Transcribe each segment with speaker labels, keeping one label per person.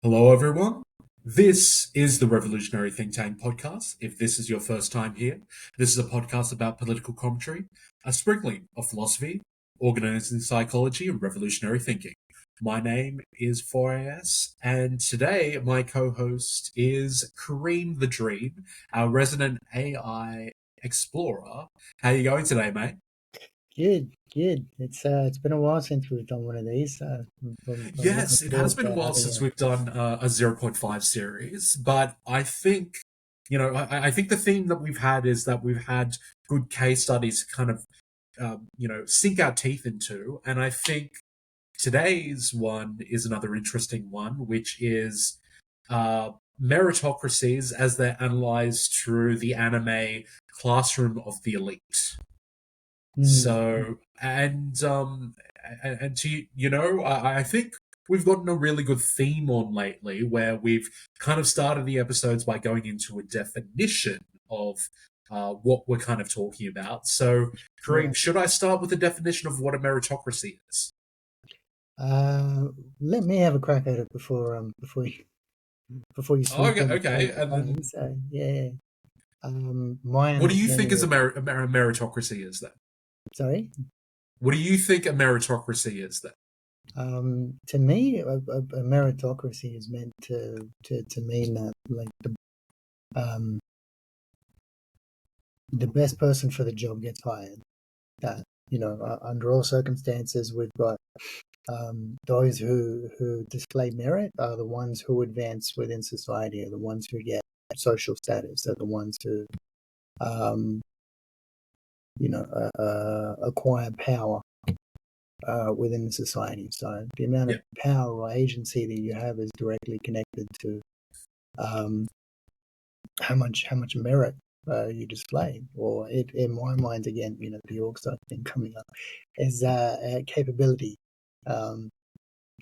Speaker 1: Hello, everyone. This is the Revolutionary Think Tank podcast. If this is your first time here, this is a podcast about political commentary, a sprinkling of philosophy, organizing psychology, and revolutionary thinking. My name is 4AS, and today my co-host is Kareem the Dream, our resident AI explorer. How are you going today, mate?
Speaker 2: Good, good. It's been a while since we've done one of these. I'm looking
Speaker 1: Yes, it has
Speaker 2: forward
Speaker 1: been a
Speaker 2: to
Speaker 1: while
Speaker 2: having
Speaker 1: since
Speaker 2: a.
Speaker 1: we've done a zero point 0.5 series, but I think, I think the theme that we've had is that we've had good case studies to kind of, sink our teeth into. And I think today's one is another interesting one, which is uh, meritocracies as they're analyzed through the anime classroom of the elite.
Speaker 2: Mm,
Speaker 1: So, and to I think we've gotten a really good theme on lately, where we've kind of started the episodes by going into a definition of what we're kind of talking about. So,
Speaker 2: yeah.
Speaker 1: Kareem, should I start with the definition of what a meritocracy is?
Speaker 2: Uh, Let me have a crack at it before you swoop
Speaker 1: Okay,
Speaker 2: in
Speaker 1: okay, and
Speaker 2: behind me.
Speaker 1: then
Speaker 2: So yeah. My
Speaker 1: what do you think
Speaker 2: understanding
Speaker 1: is
Speaker 2: of.
Speaker 1: a meritocracy is then?
Speaker 2: Sorry.
Speaker 1: What do you think a meritocracy is then?
Speaker 2: To me, a meritocracy is meant to mean that like um the best person for the job gets hired. That under all circumstances, we've got those who display merit are the ones who advance within society, are the ones who get social status, are the ones who um, acquire power within the society. So the amount
Speaker 1: Yeah,
Speaker 2: of power or agency that you have is directly connected to um, how much merit you display. Or in my mind, again, the org side thing coming up is capability. Um,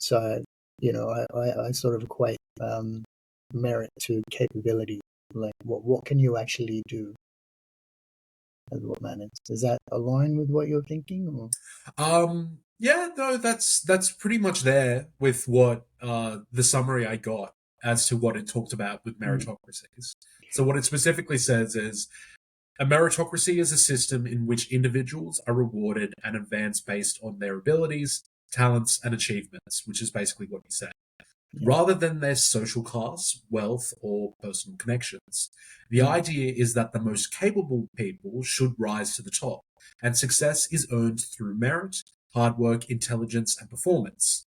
Speaker 2: So, I sort of equate merit to capability. Like, what can you actually do as what matters? Does that align with what you're thinking? Or
Speaker 1: yeah, no, that's pretty much there with what the summary I got as to what it talked about with
Speaker 2: mm,
Speaker 1: meritocracies. So what it specifically says is a meritocracy is a system in which individuals are rewarded and advanced based on their abilities, talents, and achievements, which is basically what you said,
Speaker 2: yeah,
Speaker 1: rather than their social class, wealth, or personal connections. The
Speaker 2: mm,
Speaker 1: idea is that the most capable people should rise to the top, and success is earned through merit, hard work, intelligence, and performance.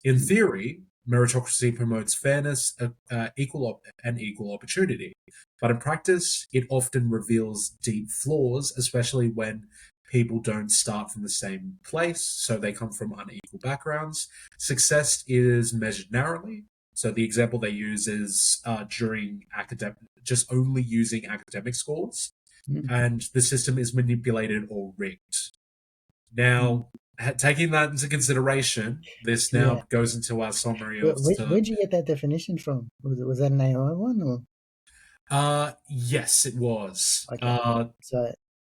Speaker 1: In
Speaker 2: mm,
Speaker 1: theory, meritocracy promotes fairness and equal opportunity, but in practice, it often reveals deep flaws, especially when people don't start from the same place, so they come from unequal backgrounds. Success is measured narrowly. So the example they use is during academic, just only using academic scores,
Speaker 2: mm,
Speaker 1: and the system is manipulated or rigged.
Speaker 2: mm.
Speaker 1: Now, taking that into consideration, this
Speaker 2: Yeah.
Speaker 1: now goes into our summary
Speaker 2: Where,
Speaker 1: of
Speaker 2: where, where'd you get that definition from? Was that an AI one or?
Speaker 1: yes, it was.
Speaker 2: Okay.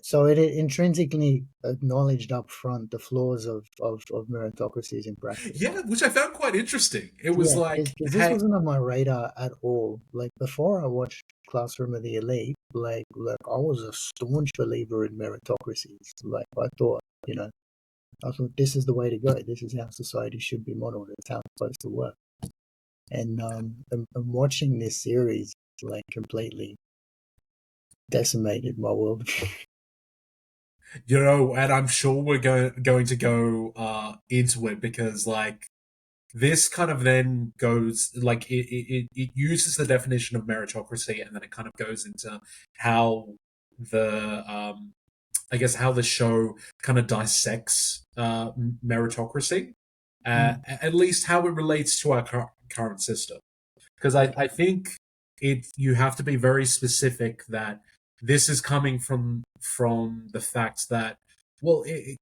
Speaker 2: So it intrinsically acknowledged up front the flaws of meritocracies in practice.
Speaker 1: Yeah, which I found quite interesting. It was
Speaker 2: Yeah,
Speaker 1: like,
Speaker 2: because this
Speaker 1: hey,
Speaker 2: wasn't on my radar at all. Like before I watched Classroom of the Elite, like I was a staunch believer in meritocracies. Like I thought this is the way to go. This is how society should be modeled. It's how it's supposed to work. And watching this series like completely decimated my world.
Speaker 1: and I'm sure we're going to go into it because like this kind of then goes like it uses the definition of meritocracy and then it kind of goes into how the I guess how the show kind of dissects meritocracy,
Speaker 2: Mm,
Speaker 1: at least how it relates to our current system. Because I
Speaker 2: okay.
Speaker 1: think you have to be very specific that this is coming from the fact that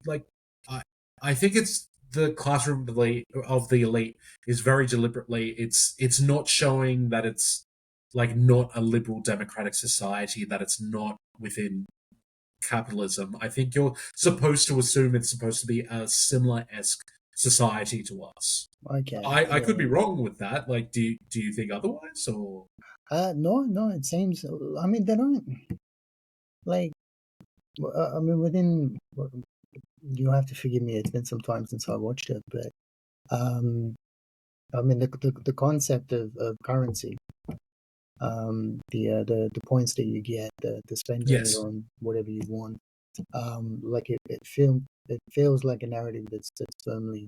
Speaker 1: like I I think it's the classroom of the elite is very deliberately it's not showing that it's like not a liberal democratic society, that it's not within capitalism. I think you're supposed to assume it's supposed to be a similar esque society to us.
Speaker 2: Okay.
Speaker 1: I could
Speaker 2: Yeah.
Speaker 1: be wrong with that. Like, do you think otherwise, or?
Speaker 2: No, no. It seems. I mean, they don't like. I mean, within. You have to forgive me. It's been some time since I watched it, but I mean, the concept of currency, the points that you get, the spending it
Speaker 1: Yes.
Speaker 2: on whatever you want, like it feels like a narrative that's firmly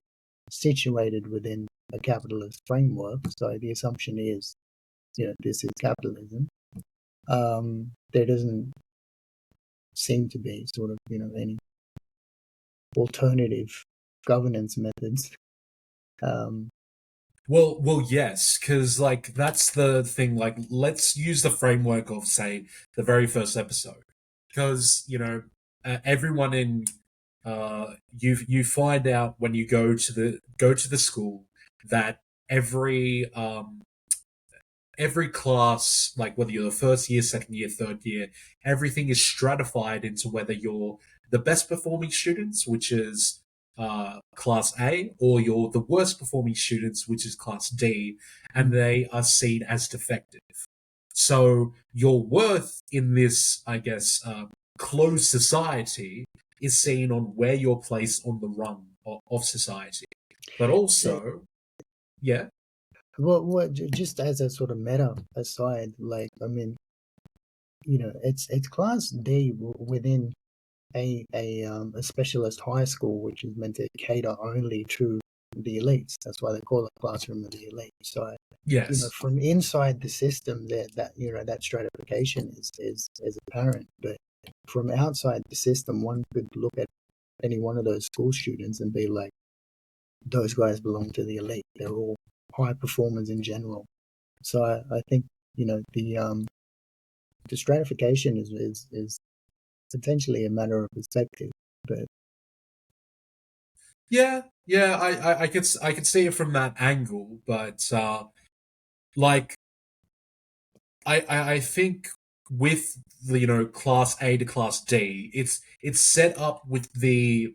Speaker 2: situated within a capitalist framework. So the assumption is, this is capitalism. There doesn't seem to be sort of, any alternative governance methods. Um,
Speaker 1: Well, yes, because like that's the thing. Like, let's use the framework of, say, the very first episode, because everyone in you find out when you go to the school that every every class, like whether you're the first year, second year, third year, everything is stratified into whether you're the best performing students, which is class A, or you're the worst performing students, which is class D, and they are seen as defective. So your worth in this, I guess, closed society is seen on where you're placed on the rung of society. But
Speaker 2: it,
Speaker 1: also, yeah,
Speaker 2: just as a sort of meta aside, like I mean, it's class D within a specialist high school, which is meant to cater only to the elites. That's why they call it classroom of the elite. So,
Speaker 1: yes.
Speaker 2: from inside the system, that stratification is apparent. But from outside the system, one could look at any one of those school students and be like, those guys belong to the elite. They're all high performers in general. So I think the stratification is potentially a matter of perspective, but
Speaker 1: Yeah, yeah, I could see it from that angle, but like I think with the class A to class D, it's set up with the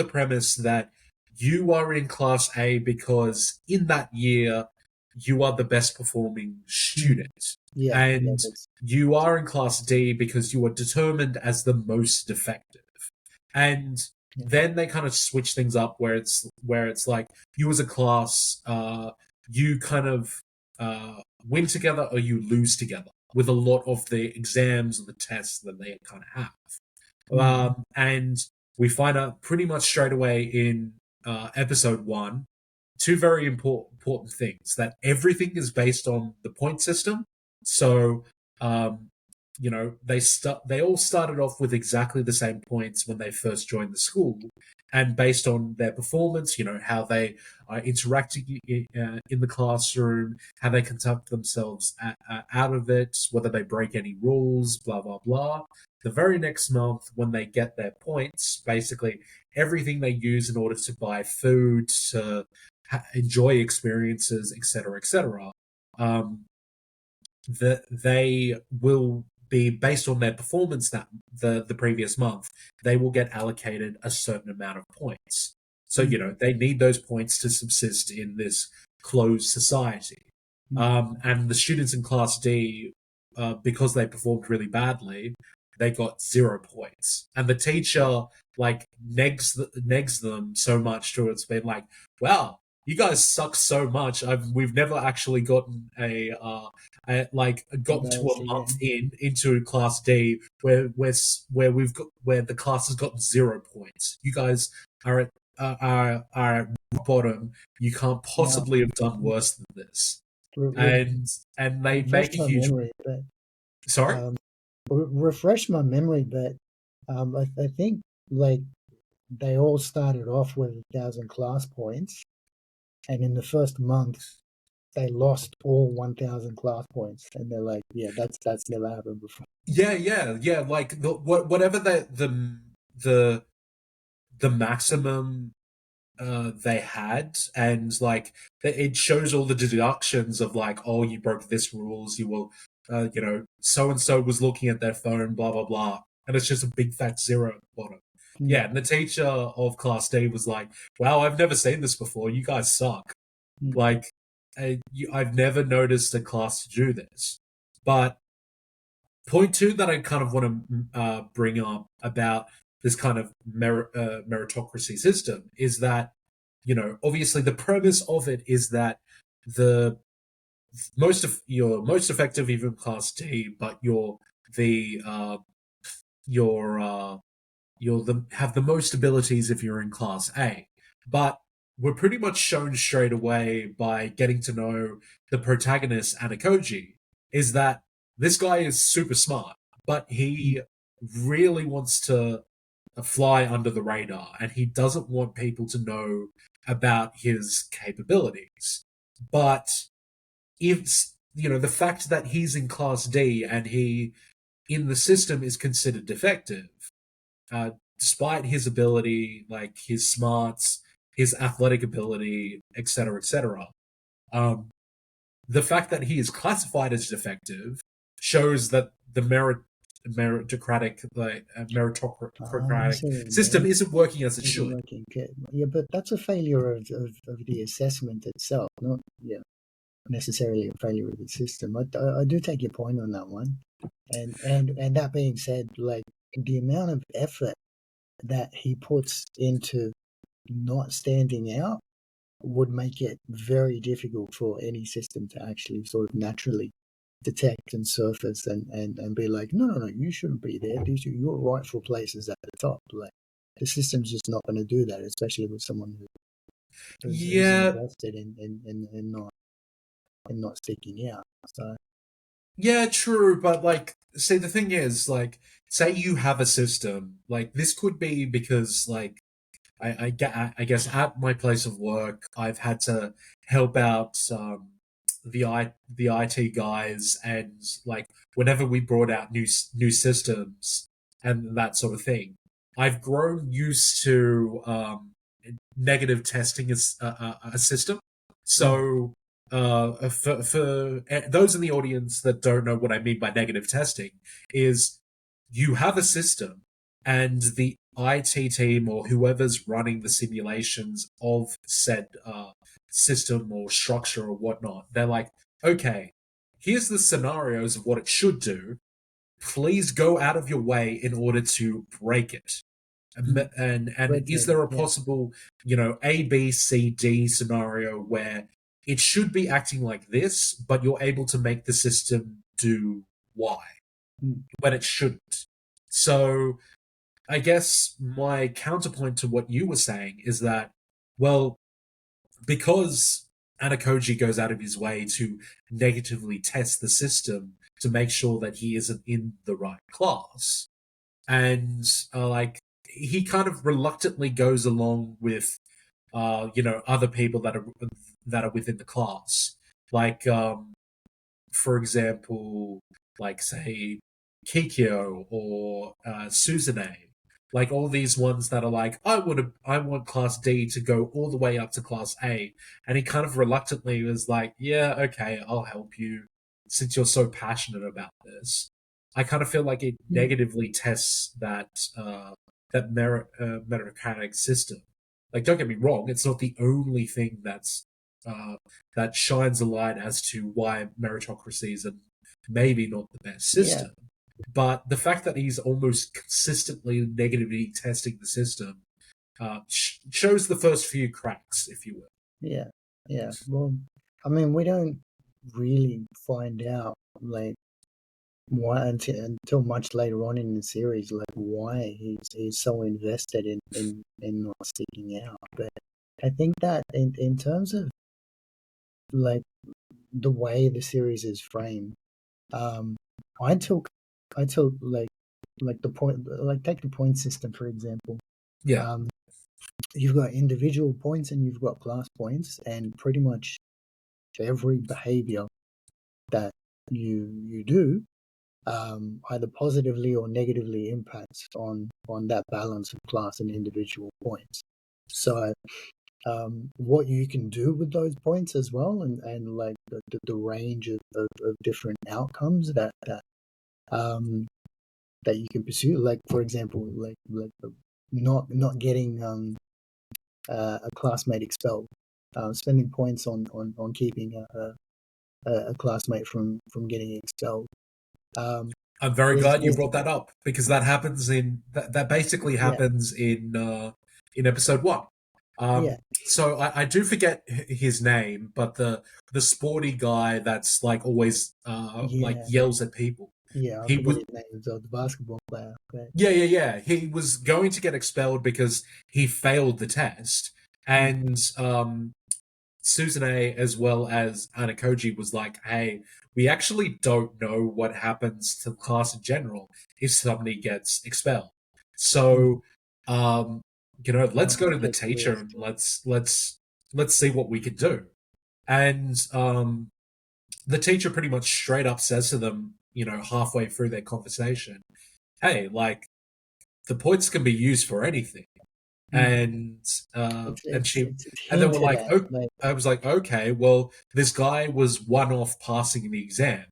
Speaker 1: premise that you are in class A because in that year you are the best performing student,
Speaker 2: yeah,
Speaker 1: and
Speaker 2: that's
Speaker 1: you are in class D because you are determined as the most defective. And
Speaker 2: yeah,
Speaker 1: then they kind of switch things up where it's like you as a class, you kind of win together or you lose together with a lot of the exams and the tests that they kind of have. And we find out pretty much straight away in episode one two very important things: that everything is based on the point system. So, um, they all started off with exactly the same points when they first joined the school, and based on their performance, how they are interacting in the classroom, how they conduct themselves out of it, whether they break any rules, blah blah blah. The very next month, when they get their points, basically everything they use in order to buy food, to enjoy experiences, etc., etc., um, that they will be based on their performance that the previous month. They will get allocated a certain amount of points. So they need those points to subsist in this closed society. And the students in Class D, because they performed really badly, they got 0 points. And the teacher like negs them so much to it's been like, wow, you guys suck so much. We've never actually gotten gotten to a
Speaker 2: embarrassing. Yeah,
Speaker 1: month into Class D where the class has gotten 0 points. You guys are at rock bottom. You can't
Speaker 2: now
Speaker 1: possibly have done worse than this.
Speaker 2: re- re-
Speaker 1: And they
Speaker 2: refresh
Speaker 1: make a
Speaker 2: my
Speaker 1: huge.
Speaker 2: memory, but
Speaker 1: Sorry.
Speaker 2: um, refresh my memory, but I think like they all started off with 1,000 class points, and in the first month they lost all 1,000 class points, and they're like, yeah, that's never happened before.
Speaker 1: Yeah. Like whatever the the maximum they had, and like it shows all the deductions of like, oh, you broke this rules, you will, so and so was looking at their phone, blah blah blah, and it's just a big fat zero at the bottom. Yeah, and the teacher of Class D was like, "Wow, I've never seen this before. You guys suck.
Speaker 2: Mm.
Speaker 1: Like, I've never noticed a class to do this." But point two that I kind of want to bring up about this kind of meritocracy system is that, obviously the premise of it is that the you're most effective even class D, but the you're have the most abilities if you're in class A. But we're pretty much shown straight away by getting to know the protagonist Anakoji is that this guy is super smart, but he really wants to fly under the radar and he doesn't want people to know about his capabilities. But if the fact that he's in class D and he in the system is considered defective, despite his ability, like his smarts, his athletic ability, etc., the fact that he is classified as defective shows that the meritocratic system isn't working as it should.
Speaker 2: Working. Yeah, but that's a failure of the assessment itself, not necessarily a failure of the system. I do take your point on that one, and that being said, like the amount of effort that he puts into not standing out would make it very difficult for any system to actually sort of naturally detect and surface and be like, no, you shouldn't be there. These are your rightful places at the top. Like the system's just not going to do that, especially with someone who's invested in not sticking out. So
Speaker 1: yeah, true, but like, say the thing is, like, say you have a system, like this could be because, like, I guess at my place of work, I've had to help out the IT guys, and like whenever we brought out new systems and that sort of thing, I've grown used to negative testing as a system. So for those in the audience that don't know what I mean by negative testing, is you have a system and the IT team or whoever's running the simulations of said system or structure or whatnot, they're like, okay, here's the scenarios of what it should do. Please go out of your way in order to break it. And is there a possible, A, B, C, D scenario where it should be acting like this, but you're able to make the system do Y when it shouldn't? So I guess my counterpoint to what you were saying is that, well, because Anakoji goes out of his way to negatively test the system to make sure that he isn't in the right class, and like he kind of reluctantly goes along with, other people that are within the class, like for example, like say Kikyo or Suzune, like all these ones that are like, I want Class D to go all the way up to Class A, and he kind of reluctantly was like, yeah, okay, I'll help you since you're so passionate about this. I kind of feel like it negatively tests that meritocratic system. Like, don't get me wrong, it's not the only thing that shines a light as to why meritocracies are maybe not the best system. But the fact that he's almost consistently negatively testing the system shows the first few cracks, if you will.
Speaker 2: Yeah. Well, I mean, we don't really find out like why until much later on in the series, like why he's so invested in not sticking out. But I think that in terms of like the way the series is framed, I took like the point, like take the point system for example.
Speaker 1: Yeah.
Speaker 2: You've got individual points and you've got class points, and pretty much every behavior that you do either positively or negatively impacts on that balance of class and individual points. So what you can do with those points as well, and like the range of different outcomes that you can pursue, like for example, like not getting a classmate expelled, spending points on keeping a classmate from getting expelled.
Speaker 1: I'm very
Speaker 2: There's,
Speaker 1: glad you
Speaker 2: there's
Speaker 1: brought that up because that happens that basically
Speaker 2: yeah,
Speaker 1: happens in episode 1.
Speaker 2: yeah,
Speaker 1: So I do forget his name, but the sporty guy that's like always like
Speaker 2: yeah,
Speaker 1: yells at people.
Speaker 2: yeah. I
Speaker 1: He
Speaker 2: forget
Speaker 1: was
Speaker 2: his name. So the basketball player. But,
Speaker 1: yeah. He was going to get expelled because he failed the test,
Speaker 2: mm,
Speaker 1: and Suzune as well as Anakoji was like, "Hey, we actually don't know what happens to the class in general if somebody gets expelled.
Speaker 2: mm,
Speaker 1: So, let's
Speaker 2: no
Speaker 1: go
Speaker 2: one
Speaker 1: to the
Speaker 2: takes the
Speaker 1: teacher
Speaker 2: risk.
Speaker 1: and let's see what we can do." And the teacher pretty much straight up says to them, halfway through their conversation, "Hey, like the points can be used for anything."
Speaker 2: Mm.
Speaker 1: and
Speaker 2: It's
Speaker 1: and
Speaker 2: it's
Speaker 1: she
Speaker 2: it's it's
Speaker 1: and then we're
Speaker 2: hinted
Speaker 1: like,
Speaker 2: at,
Speaker 1: oh,
Speaker 2: like,
Speaker 1: I was like, okay, well, this guy was one off passing the exam.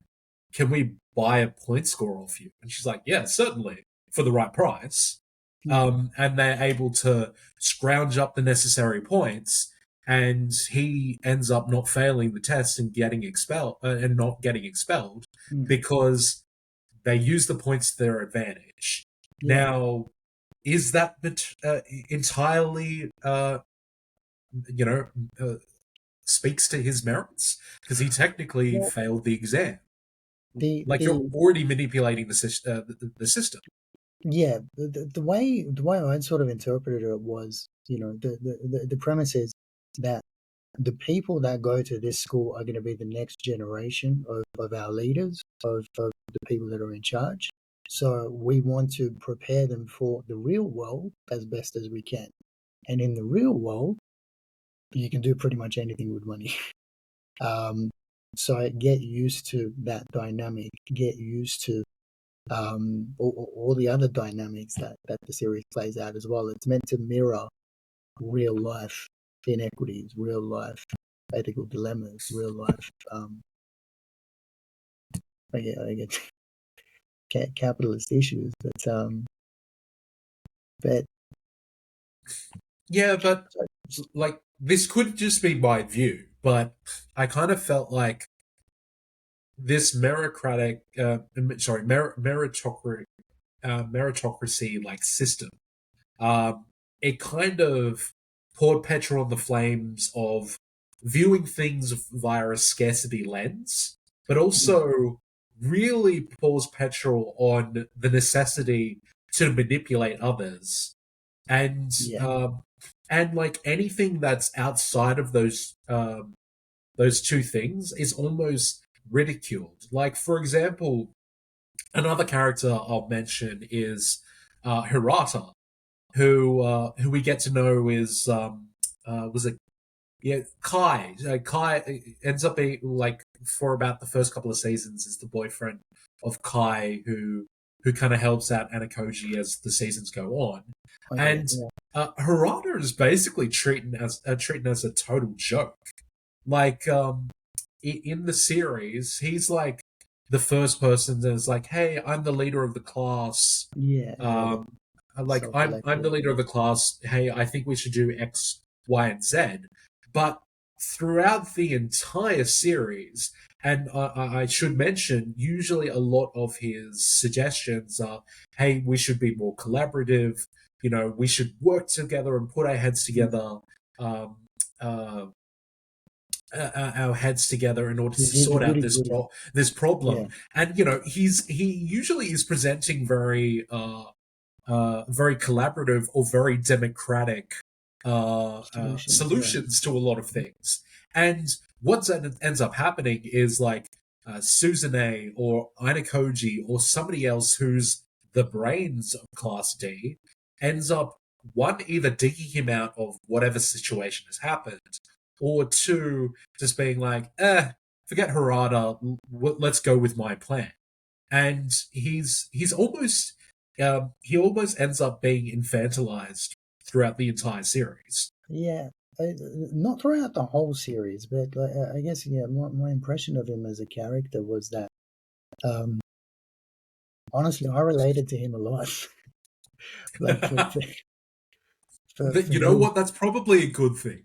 Speaker 1: Can we buy a point score off you? And she's like, yeah, certainly, for the right price.
Speaker 2: mm,
Speaker 1: And they're able to scrounge up the necessary points, and he ends up not failing the test and getting expelled and not getting expelled
Speaker 2: mm,
Speaker 1: because they use the points to their advantage.
Speaker 2: yeah.
Speaker 1: Now, is that entirely, you know, uh, speaks to his merits? Because he technically
Speaker 2: Well,
Speaker 1: failed the exam.
Speaker 2: the
Speaker 1: Like you're
Speaker 2: the
Speaker 1: already manipulating the system.
Speaker 2: yeah, the way I sort of interpreted it was, the premise is that the people that go to this school are going to be the next generation of our leaders, of the people that are in charge. So we want to prepare them for the real world as best as we can. And in the real world, you can do pretty much anything with money. Um, so get used to that dynamic. Get used to all the other dynamics that the series plays out as well. It's meant to mirror real life inequities, real life ethical dilemmas, real life, I get capitalist issues. But
Speaker 1: Yeah, but
Speaker 2: so,
Speaker 1: like this could just be my view, but I kind of felt like this meritocracy like system, um, it kind of poured petrol on the flames of viewing things via a scarcity lens, but
Speaker 2: mm,
Speaker 1: also really pours petrol on the necessity to manipulate others, and
Speaker 2: yeah,
Speaker 1: um, and like anything that's outside of those two things is almost ridiculed. Like for example, another character I'll mention is Hirata, who we get to know is was it yeah Kai. Kai ends up being like for about the first couple of seasons is the boyfriend of Kai who kind of helps out Anakoji as the seasons go on,
Speaker 2: oh yeah,
Speaker 1: and
Speaker 2: yeah,
Speaker 1: Hirata is basically treated as a total joke. Like in the series, he's like the first person that's like, "Hey, I'm the leader of the class.
Speaker 2: yeah, the
Speaker 1: Um, like I'm the
Speaker 2: self-elected,
Speaker 1: leader
Speaker 2: yeah,
Speaker 1: of the class. Hey, I think we should do X, Y, and Z." But throughout the entire series, and I should mention, usually a lot of his suggestions are, "Hey, we should be more collaborative. We should work together and put our heads
Speaker 2: mm.
Speaker 1: together." Um, uh, our heads together in order to
Speaker 2: The
Speaker 1: sort out
Speaker 2: goody goody,
Speaker 1: this
Speaker 2: yeah,
Speaker 1: problem. And he usually is presenting very collaborative or very democratic
Speaker 2: solutions, yeah,
Speaker 1: solutions to a lot of things. And what ends up happening is like Suzune or Ainakoji or somebody else who's the brains of Class D ends up one either digging him out of whatever situation has happened, or two just being like, forget Harada, let's go with my plan. And he's almost he almost ends up being infantilized throughout the entire series.
Speaker 2: yeah. Not throughout the whole series, but I guess, yeah, my impression of him as a character was that, um, honestly, I related to him a lot. like, for
Speaker 1: You know
Speaker 2: me,
Speaker 1: what? That's probably a good thing.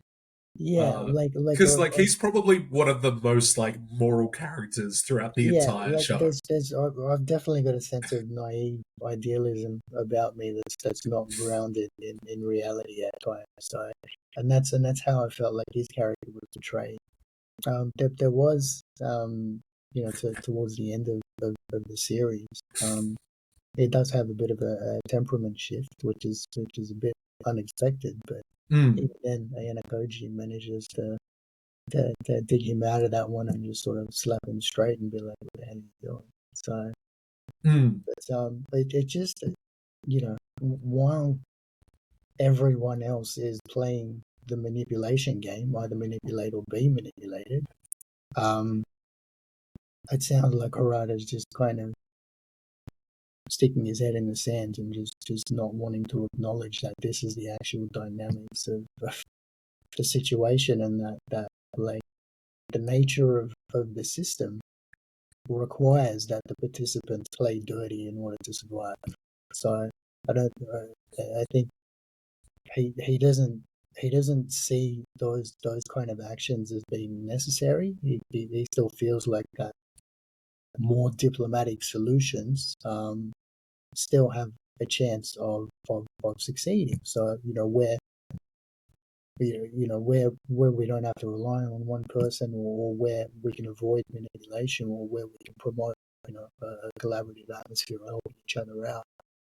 Speaker 2: yeah,
Speaker 1: Because he's probably one of the most like moral characters throughout the
Speaker 2: yeah,
Speaker 1: entire
Speaker 2: like
Speaker 1: show.
Speaker 2: I've definitely got a sense of naive idealism about me that's not grounded in reality at times. So, and that's how I felt like his character was portrayed. There was, towards the end of the series, it does have a bit of a temperament shift, which is a bit unexpected. But
Speaker 1: Mm,
Speaker 2: even then, Ayana manages to dig him out of that one and just sort of slap him straight and be like, "What the hell are you doing?" So,
Speaker 1: mm.
Speaker 2: it just, while everyone else is playing the manipulation game, either manipulate or be manipulated, um, it sounds like Harada's just kind of sticking his head in the sand and just not wanting to acknowledge that this is the actual dynamics of the situation, and that like the nature of the system requires that the participants play dirty in order to survive. So I don't. I think he doesn't see those kind of actions as being necessary. He still feels like that more diplomatic solutions still have a chance of succeeding. So where we don't have to rely on one person, or where we can avoid manipulation, or where we can promote a collaborative atmosphere, helping each other out.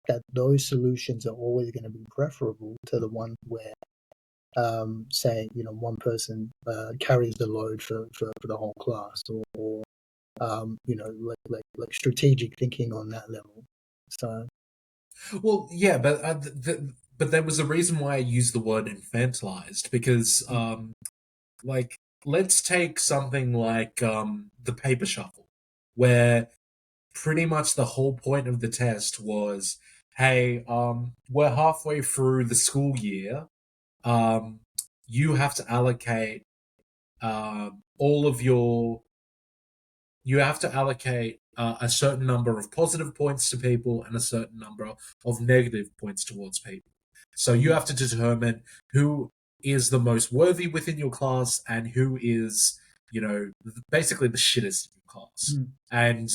Speaker 2: That those solutions are always going to be preferable to the one where, say, one person carries the load for the whole class, or like strategic thinking on that level. So
Speaker 1: Well, yeah, but but there was a reason why I used the word infantilized because, like, let's take something like the paper shuffle, where pretty much the whole point of the test was, hey, we're halfway through the school year. Um, you have to allocate all of your you have to allocate a certain number of positive points to people and a certain number of negative points towards people. So you have to determine who is the most worthy within your class and who is, basically the shittest in your class.
Speaker 2: mm,
Speaker 1: And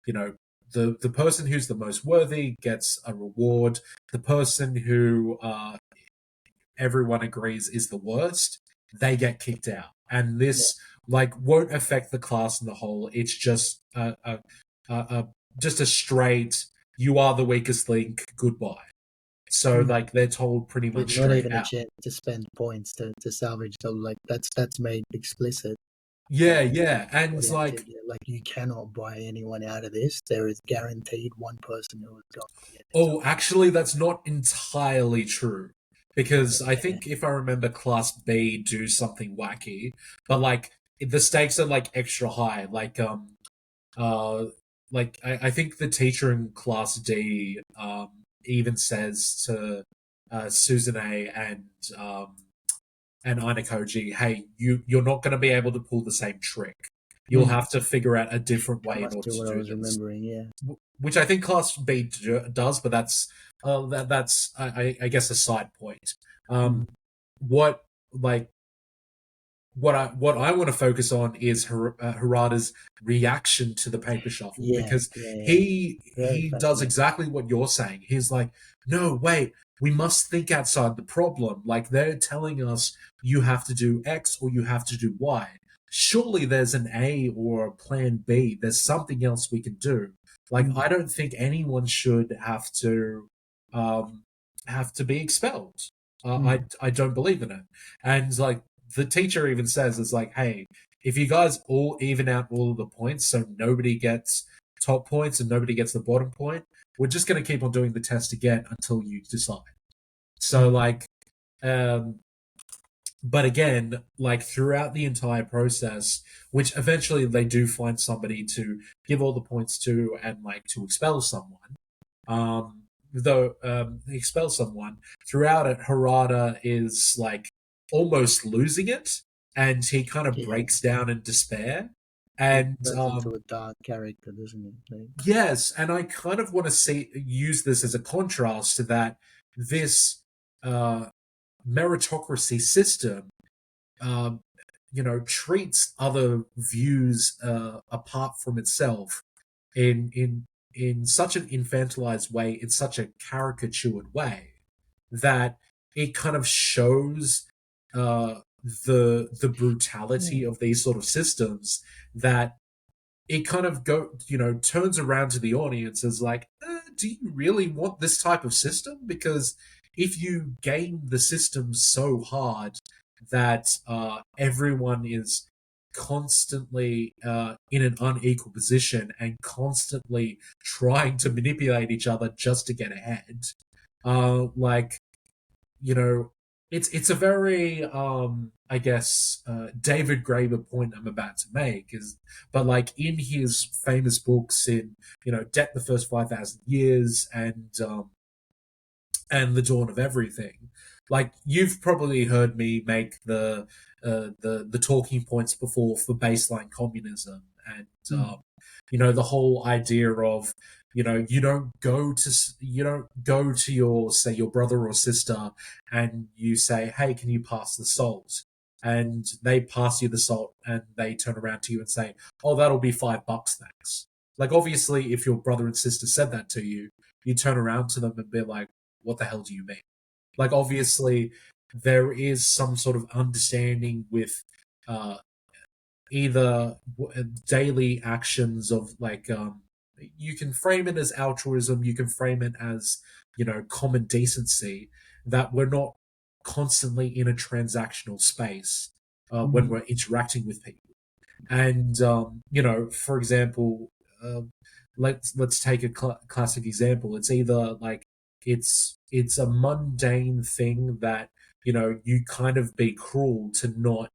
Speaker 1: you know, the person who's the most worthy gets a reward. The person who everyone agrees is the worst, they get kicked out. And
Speaker 2: yeah.
Speaker 1: this won't affect the class in the whole. It's just just a straight you are the weakest link, goodbye. So
Speaker 2: Mm.
Speaker 1: like they're told pretty
Speaker 2: With
Speaker 1: much
Speaker 2: not
Speaker 1: straight
Speaker 2: even a
Speaker 1: out.
Speaker 2: chance to spend points to salvage. So like that's made explicit.
Speaker 1: Yeah, yeah.
Speaker 2: What
Speaker 1: And
Speaker 2: he has to do. Like you cannot buy anyone out of this. There is guaranteed one person who is going to get this.
Speaker 1: oh, actually that's not entirely true. Because I
Speaker 2: Okay.
Speaker 1: think if I remember Class B do something wacky, but like the stakes are like extra high. Uh, I think the teacher in Class D even says to Suzune um, and Inakoji, "Hey, you're not going to be able to pull the same trick. You'll
Speaker 2: Mm.
Speaker 1: have to figure out a different way in
Speaker 2: Class
Speaker 1: order
Speaker 2: two,
Speaker 1: to
Speaker 2: what I
Speaker 1: do
Speaker 2: was
Speaker 1: this."
Speaker 2: remembering. Yeah.
Speaker 1: Which I think Class B does, but that's I guess a side point.
Speaker 2: Mm.
Speaker 1: What like what I want to focus on is Harada's reaction to the paper shuffle
Speaker 2: Yeah.
Speaker 1: because
Speaker 2: Yeah. Yeah. Very
Speaker 1: he does
Speaker 2: fascinating.
Speaker 1: exactly what you're saying. He's like, no, wait, we must think outside the problem. Like they're telling us you have to do X or you have to do Y. Surely there's an A or a plan B. There's something else we can do. Like
Speaker 2: Mm.
Speaker 1: I don't think anyone should um, have to be expelled.
Speaker 2: Mm.
Speaker 1: I don't believe in it. And like the teacher even says, it's like, hey, if you guys all even out all of the points so nobody gets top points and nobody gets the bottom point, we're just going to keep on doing the test again until you decide. So,
Speaker 2: Mm.
Speaker 1: um, but again, like throughout the entire process, which eventually they do find somebody to give all the points to and like to expel someone, though expel someone throughout it, Harada is like almost losing it, and he kind of
Speaker 2: Yeah.
Speaker 1: breaks down in despair.
Speaker 2: He
Speaker 1: And
Speaker 2: turns into a dark character, doesn't he? Like,
Speaker 1: yes, and I kind of want to use this as a contrast to that. This meritocracy system, um, treats other views apart from itself in such an infantilized way, in such a caricatured way, that it kind of shows the brutality
Speaker 2: Mm.
Speaker 1: of these sort of systems, that it kind of turns around to the audience as like, do you really want this type of system? Because if you game the system so hard that everyone is constantly in an unequal position and constantly trying to manipulate each other just to get ahead, like, you know, it's a very I guess David Graeber point I'm about to make is, but like in his famous books in Debt the First 5,000 Years and The Dawn of Everything, like you've probably heard me make the talking points before for baseline communism, and
Speaker 2: Mm.
Speaker 1: the whole idea of you don't go to your, say, your brother or sister, and you say, hey, can you pass the salt, and they pass you the salt and they turn around to you and say, oh, that'll be $5, thanks. Like, obviously, if your brother and sister said that to you, you turn around to them and be like, what the hell do you mean? Like, obviously, there is some sort of understanding with uh, either daily actions of like, you can frame it as altruism, you can frame it as common decency, that we're not constantly in a transactional space when
Speaker 2: Mm.
Speaker 1: we're interacting with people. And for example, let's take a classic example. It's either like it's a mundane thing that you kind of be cruel to not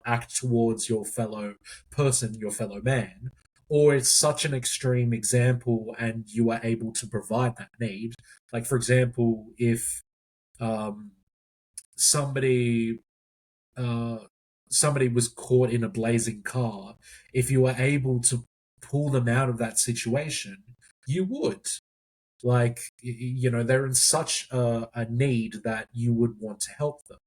Speaker 1: act towards your fellow person, your fellow man, or it's such an extreme example and you are able to provide that need. Like, for example, if um, somebody uh, somebody was caught in a blazing car, if you were able to pull them out of that situation, you would. Like, they're in such a need that you would want to help them.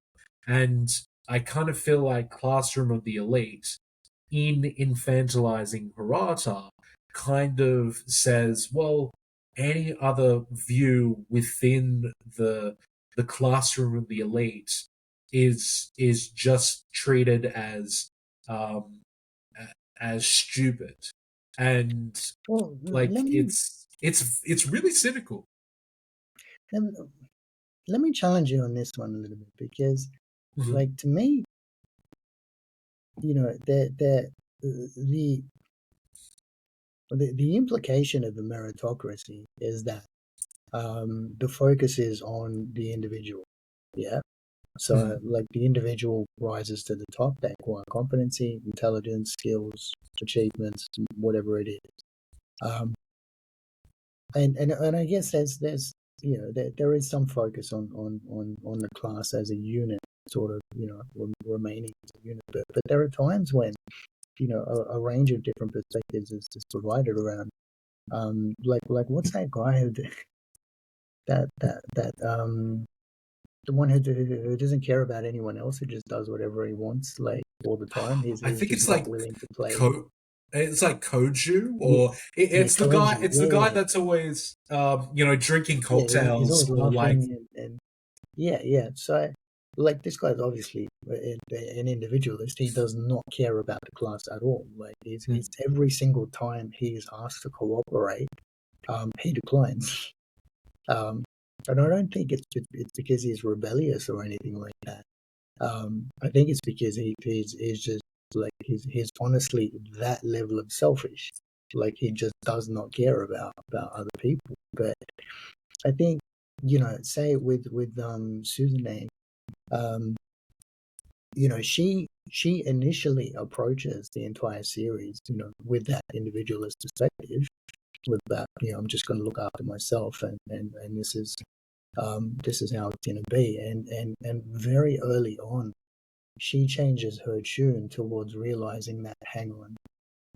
Speaker 1: And I kind of feel like Classroom of the Elite, in infantilizing Hirata, kind of says, well, any other view within the Classroom of the Elite is just treated um as stupid, and
Speaker 2: Well,
Speaker 1: like it's really cynical.
Speaker 2: let me let me challenge you on this one a little bit, because,
Speaker 1: Mhm.
Speaker 2: like, to me, the the implication of the meritocracy is that the focus is on the individual. Yeah. So,
Speaker 1: Mhm.
Speaker 2: like, the individual rises to the top, they acquire competency, intelligence, skills, achievements, whatever it is. Um, and I guess there's there is some focus on the class as a unit, sort of, remaining as a unit. But there are times when a range of different perspectives is provided around. Like what's that guy who that the one who doesn't care about anyone else, who just does whatever he wants, like, all the time.
Speaker 1: I
Speaker 2: He's
Speaker 1: think
Speaker 2: just
Speaker 1: it's
Speaker 2: not
Speaker 1: like
Speaker 2: willing to play.
Speaker 1: it's like Koju,
Speaker 2: Yeah,
Speaker 1: or
Speaker 2: yeah,
Speaker 1: it's the guy.
Speaker 2: Kalenji.
Speaker 1: It's the
Speaker 2: Yeah,
Speaker 1: guy
Speaker 2: yeah,
Speaker 1: that's always drinking
Speaker 2: yeah. He's
Speaker 1: cocktails,
Speaker 2: always
Speaker 1: or like.
Speaker 2: laughing, and yeah, yeah. So, like, this guy's obviously an individualist. He does not care about the class at all. Like, he's every single time he is asked to cooperate, he declines. Um, and I don't think it's because he's rebellious or anything like that. I think it's because he's just, like, he's honestly that level of selfish. Like, he just does not care about other people. But I think, say with Suzanne, um, she initially approaches the entire series, with that individualist perspective, with that, I'm just going to look after myself, and this is how it's going to be. And very early on, she changes her tune towards realizing that, hang on,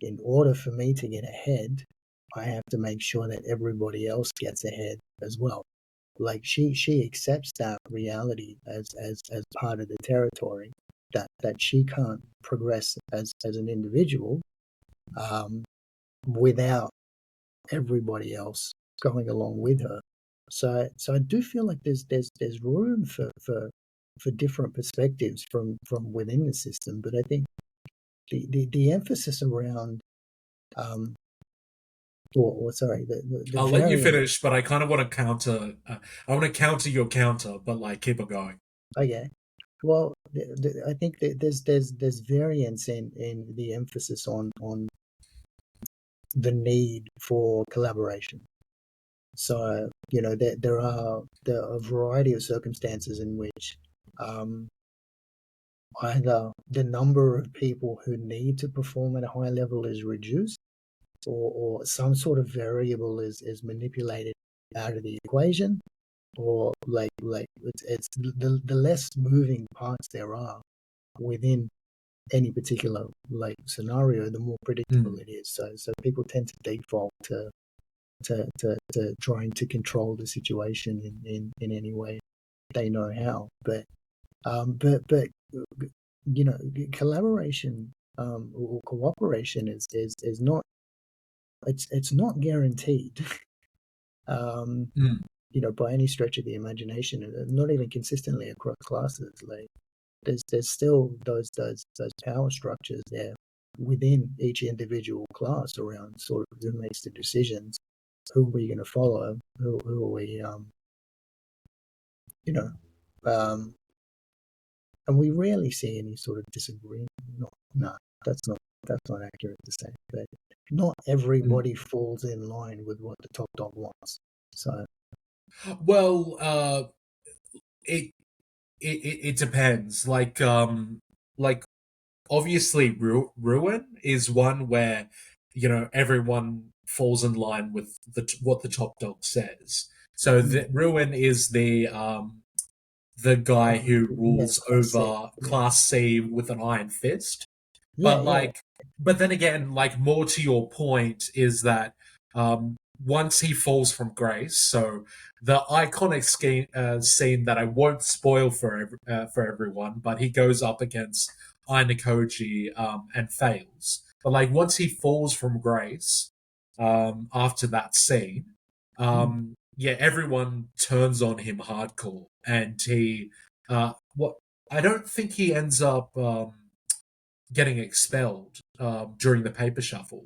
Speaker 2: in order for me to get ahead, I have to make sure that everybody else gets ahead as well. like she accepts that reality as part of the territory, that she can't progress as an individual um, without everybody else going along with her. So I do feel like there's room for different perspectives from within the system, but I think the emphasis around um, or sorry, the
Speaker 1: I'll let you
Speaker 2: variant.
Speaker 1: finish, but I kind of want to counter. I want to counter your counter, but like keep it going.
Speaker 2: Okay, well, I think that there's variance in the emphasis on the need for collaboration. So there are a variety of circumstances in which um, either the number of people who need to perform at a high level is reduced, or some sort of variable is manipulated out of the equation, or like it's the less moving parts there are within any particular like scenario, the more predictable
Speaker 1: Mm.
Speaker 2: it is. So people tend to default to trying to control the situation in any way they know how. But collaboration or cooperation is not, it's not guaranteed. um,
Speaker 1: Mm.
Speaker 2: by any stretch of the imagination, and not even consistently across classes. Like there's still those power structures there within each individual class around sort of who makes the decisions, who are we going to follow, who are we you know um, and we rarely see any sort of disagreement. No, that's not accurate to say, but not
Speaker 1: Mm.
Speaker 2: everybody falls in line with what the top dog wants. So
Speaker 1: Well, it, it depends. Like obviously, ruin is one where everyone falls in line with what the top dog says. So
Speaker 2: mm,
Speaker 1: the ruin is the guy who
Speaker 2: yeah,
Speaker 1: rules
Speaker 2: class C,
Speaker 1: over
Speaker 2: yeah,
Speaker 1: Class C with an iron fist.
Speaker 2: yeah,
Speaker 1: But
Speaker 2: yeah,
Speaker 1: like, but then again, like more to your point is that once he falls from grace, so the iconic scene that I won't spoil for everyone, but he goes up against Ainakoji and fails. But like once he falls from grace, after that scene,
Speaker 2: mm,
Speaker 1: yeah, everyone turns on him hardcore, and he what I don't think he ends up getting expelled during the paper shuffle,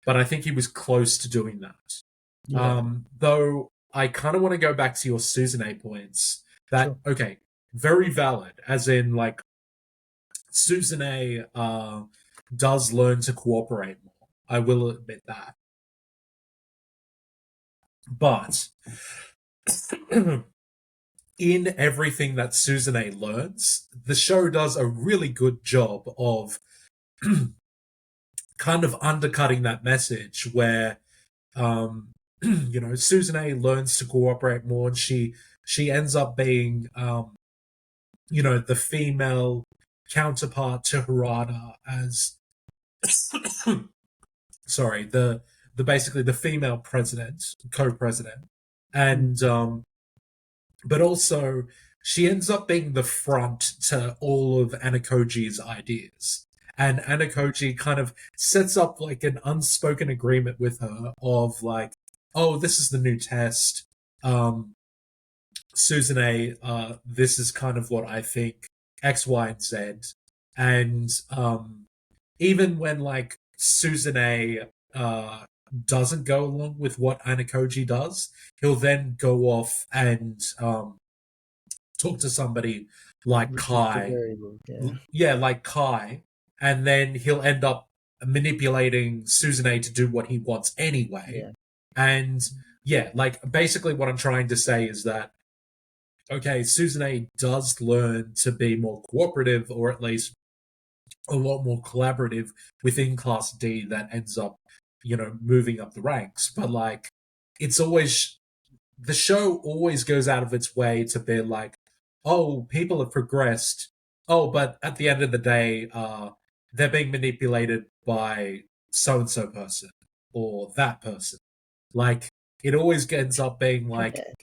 Speaker 1: but I think he was close to doing that.
Speaker 2: yeah,
Speaker 1: Though I kind of want to go back to your Susanne points. That
Speaker 2: sure,
Speaker 1: okay, very valid. As in, like Susanne does learn to cooperate more. I will admit that, but in everything that Susanne learns, the show does a really good job of kind of undercutting that message where Susanne learns to cooperate more, and she ends up being the female counterpart to Harada as sorry, the basically the female president, co-president.
Speaker 2: mm,
Speaker 1: And but also she ends up being the front to all of Anakoji's ideas. And Anakoji kind of sets up like an unspoken agreement with her of like, oh, this is the new test. Um, Susanne, this is kind of what I think X, Y, and Z. And even when like Susanne doesn't go along with what Anakoji does, he'll then go off and talk to somebody like
Speaker 2: reduce the
Speaker 1: Kai.
Speaker 2: variable, yeah,
Speaker 1: Yeah, like Kai. And then he'll end up manipulating Susanne to do what he wants anyway.
Speaker 2: yeah,
Speaker 1: And yeah, like basically what I'm trying to say is that, okay, Susanne does learn to be more cooperative, or at least a lot more collaborative within Class D, that ends up, moving up the ranks. But like, it's always the show always goes out of its way to be like, oh, people have progressed. Oh, but at the end of the day, they're being manipulated by so and so person or that person. Like, it always ends up being like
Speaker 2: Yeah,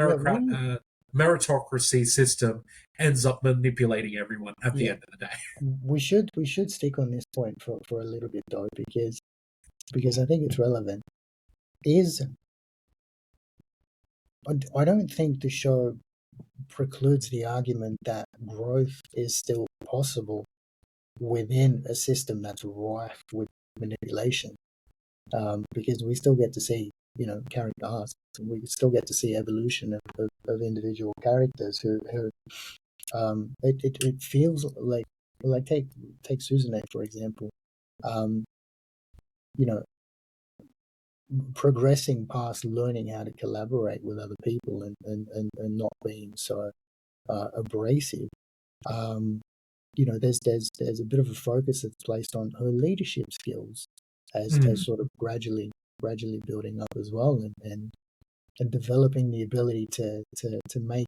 Speaker 2: we
Speaker 1: meritocracy system ends up manipulating everyone at the
Speaker 2: yeah
Speaker 1: end of the day.
Speaker 2: we should stick on this point for a little bit though, because I think it's relevant. Is I don't think the show precludes the argument that growth is still possible within a system that's rife with manipulation. Because we still get to see, character arcs. We still get to see evolution of individual characters who it feels like take Susanne for example. Um, you know, progressing past learning how to collaborate with other people and not being so abrasive. Um, there's a bit of a focus that's placed on her leadership skills as
Speaker 1: Mm.
Speaker 2: sort of gradually building up as well, and developing the ability to make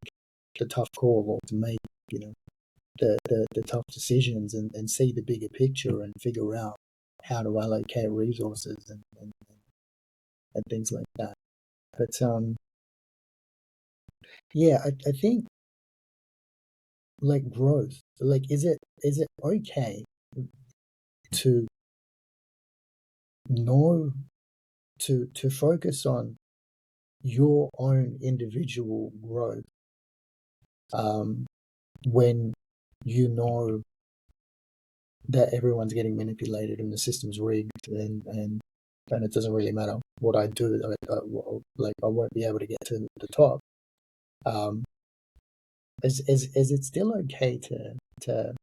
Speaker 2: the tough call, or to make the tough decisions, and see the bigger picture and figure out how to allocate resources and things like that. But yeah, I think like growth, like is it okay to know to focus on your own individual growth, um, when you know that everyone's getting manipulated and the system's rigged, and it doesn't really matter what I do. I won't be able to get to the top. Um, is it still okay to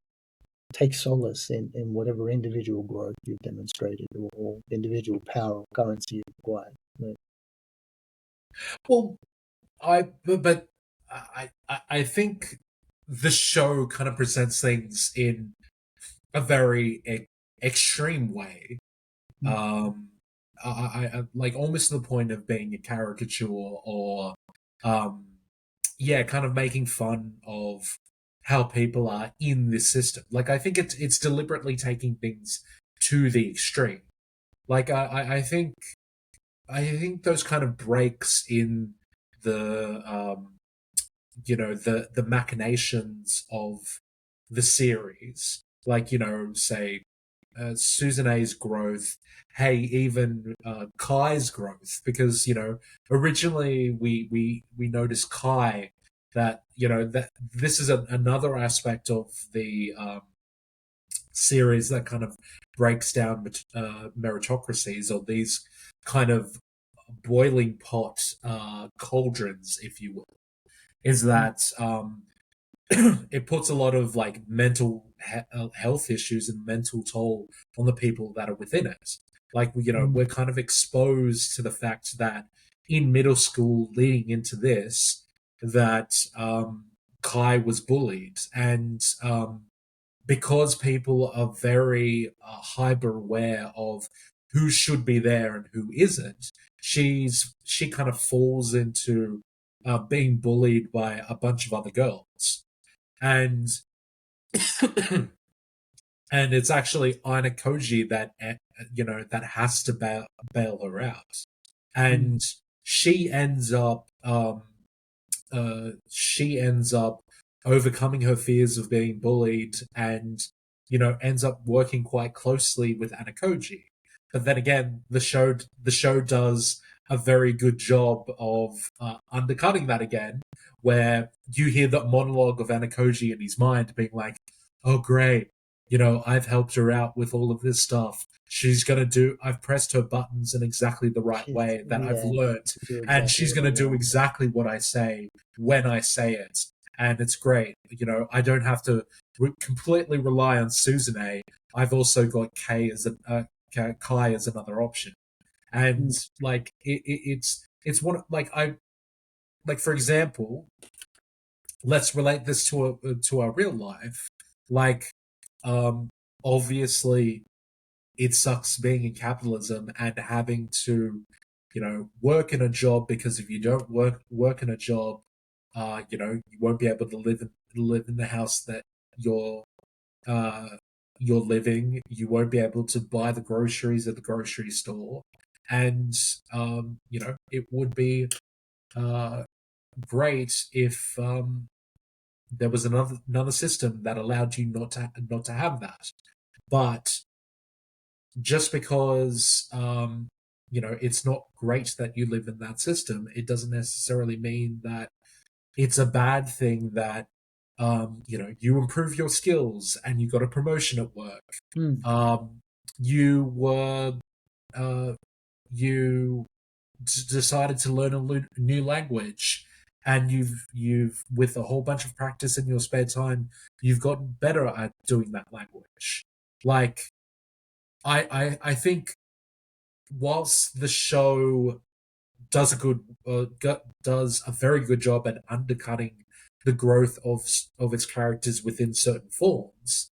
Speaker 2: take solace in whatever individual growth you've demonstrated, or individual power or currency you've acquired? Like,
Speaker 1: Well, I think the show kind of presents things in a very extreme way.
Speaker 2: mm,
Speaker 1: Um, like almost to the point of being a caricature, or um, yeah, kind of making fun of how people are in this system. Like I think it's deliberately taking things to the extreme. Like I think those kind of breaks in the the machinations of the series, like say Susan A's growth, hey, even Kai's growth, because originally we noticed Kai, that that this is another aspect of the series that kind of breaks down meritocracies, or these kind of boiling pot cauldrons, if you will, is
Speaker 2: mm,
Speaker 1: that it puts a lot of like mental health issues and mental toll on the people that are within it. Like
Speaker 2: mm,
Speaker 1: we're kind of exposed to the fact that in middle school, leading into this, that Kai was bullied, and because people are very hyper aware of who should be there and who isn't, she kind of falls into being bullied by a bunch of other girls, and and it's actually Aina Koji that that has to bail her out,
Speaker 2: mm,
Speaker 1: and she ends up she ends up overcoming her fears of being bullied, and ends up working quite closely with Anakoji. But then again, the show does a very good job of undercutting that again, where you hear that monologue of Anakoji in his mind being like, oh great, I've helped her out with all of this stuff, she's gonna do, I've pressed her buttons in exactly the right way that I've
Speaker 2: yeah,
Speaker 1: learned,
Speaker 2: to do
Speaker 1: and
Speaker 2: exactly
Speaker 1: she's
Speaker 2: what
Speaker 1: going
Speaker 2: I
Speaker 1: to do
Speaker 2: want.
Speaker 1: exactly what I say when I say it. And it's great. I don't have to completely rely on Susan A. I've also got Kai as another option. And
Speaker 2: Mm,
Speaker 1: like it's one, like I like, for example, let's relate this to our real life. Like um obviously it sucks being in capitalism and having to work in a job, because if you don't work in a job, you won't be able to live in the house that you're uh you're living. You won't be able to buy the groceries at the grocery store. And it would be uh, great if there was another system that allowed you not to have that. But just because it's not great that you live in that system, it doesn't necessarily mean that it's a bad thing that you improve your skills and you got a promotion at work.
Speaker 2: Mm.
Speaker 1: Um, you were uh, you decided to learn a new language, and you've with a whole bunch of practice in your spare time, you've gotten better at doing that language. Like I think whilst the show does a very good job at undercutting the growth of its characters within certain forms.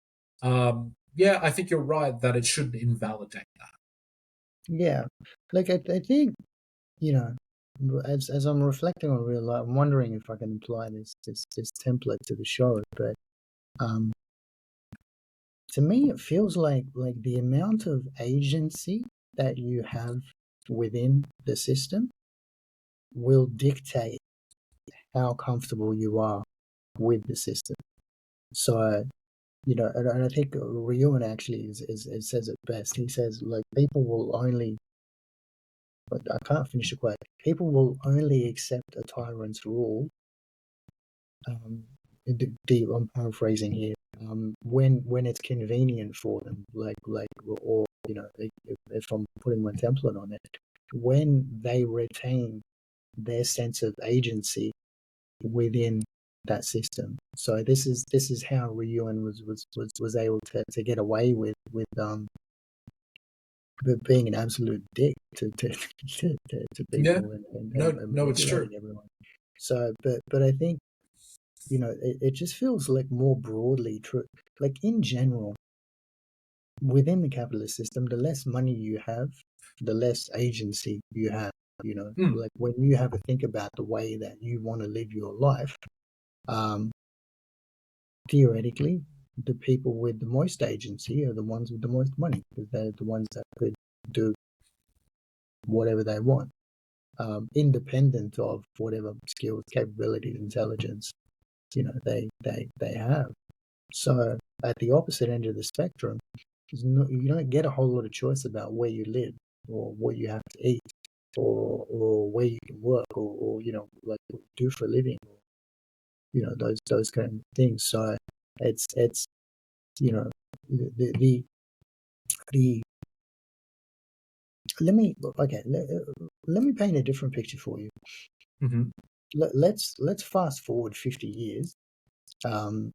Speaker 1: Yeah, I think you're right that it shouldn't invalidate that.
Speaker 2: Yeah, like I think you know, as I'm reflecting on real life, I'm wondering if I can apply this template to the show. But um, to me, it feels like the amount of agency that you have within the system will dictate how comfortable you are with the system. So, and I think Ryuan actually says it best. He says, like, people will only, but I can't finish the quote, people will only accept a tyrant's rule. I'm paraphrasing here. When it's convenient for them, or if I'm putting my template on it, when they retain their sense of agency within that system. So this is how Ryuan was able to get away with being an absolute dick to
Speaker 1: Yeah,
Speaker 2: people and
Speaker 1: no, it's true.
Speaker 2: manipulating everyone. So, but I think it just feels like more broadly true. Like in general, within the capitalist system, the less money you have, the less agency you have.
Speaker 1: Mm,
Speaker 2: Like when you have a think about the way that you want to live your life, um, theoretically, the people with the most agency are the ones with the most money because they're the ones that could do whatever they want, independent of whatever skills, capabilities, intelligence, they have. So at the opposite end of the spectrum, you don't get a whole lot of choice about where you live or what you have to eat or where you can work or like what you do for a living, or those kind of things. So it's you know the let me okay let me paint a different picture for you.
Speaker 1: hmm
Speaker 2: Let's fast forward 50 years,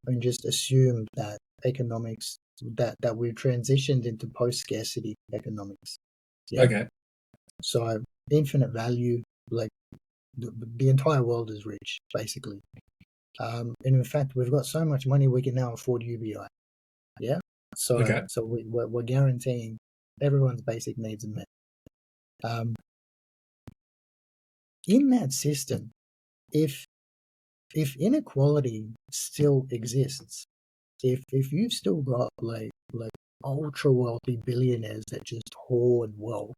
Speaker 2: and just assume that economics that we've transitioned into post-scarcity economics. Yeah.
Speaker 1: Okay.
Speaker 2: So infinite value, like the entire world is rich, basically. And in fact, we've got so much money we can now afford UBI. Yeah. So
Speaker 1: Okay.
Speaker 2: so we're guaranteeing everyone's basic needs are met. Um, in that system, if if inequality still exists, if you've still got like ultra wealthy billionaires that just hoard wealth,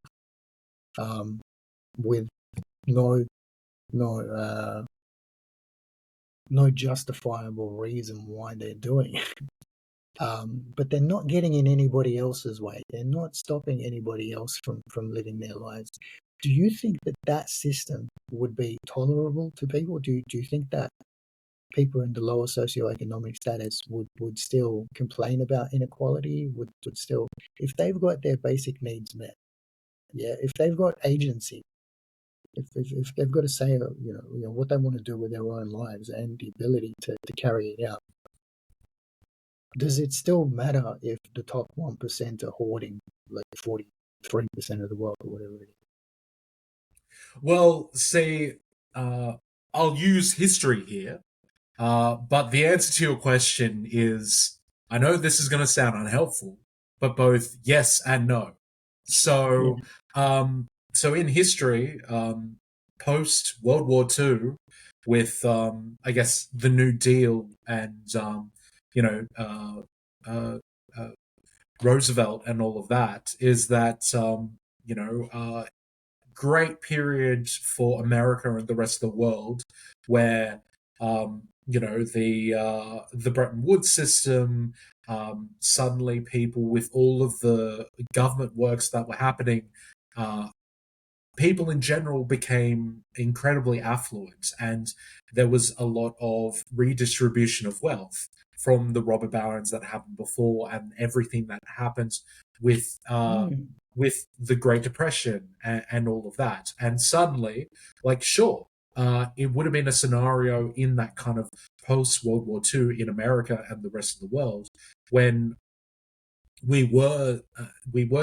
Speaker 2: um, with no no no justifiable reason why they're doing it. But they're not getting in anybody else's way. They're not stopping anybody else from living their lives. Do you think that system would be tolerable to people? Do you think that people in the lower socioeconomic status would still complain about inequality? Would still, if they've got their basic needs met, yeah, if they've got agency, if they've got a say, what they want to do with their own lives and the ability to carry it out, does it still matter if the top 1% are hoarding like 43% of the wealth or whatever it is?
Speaker 1: Well, see, I'll use history here, but the answer to your question is, I know this is going to sound unhelpful, but both yes and no.
Speaker 2: Yeah.
Speaker 1: So, so in history, post World War II, with I guess the New Deal and you know uh, uh, Roosevelt and all of that, is that great period for America and the rest of the world, where the Bretton Woods system, suddenly people with all of the government works that were happening, uh, people in general became incredibly affluent, and there was a lot of redistribution of wealth from the robber barons that happened before and everything that happened with
Speaker 2: Mm.
Speaker 1: with the Great Depression and all of that. And suddenly, like, sure, it would have been a scenario in that kind of post World War II in America and the rest of the world when we were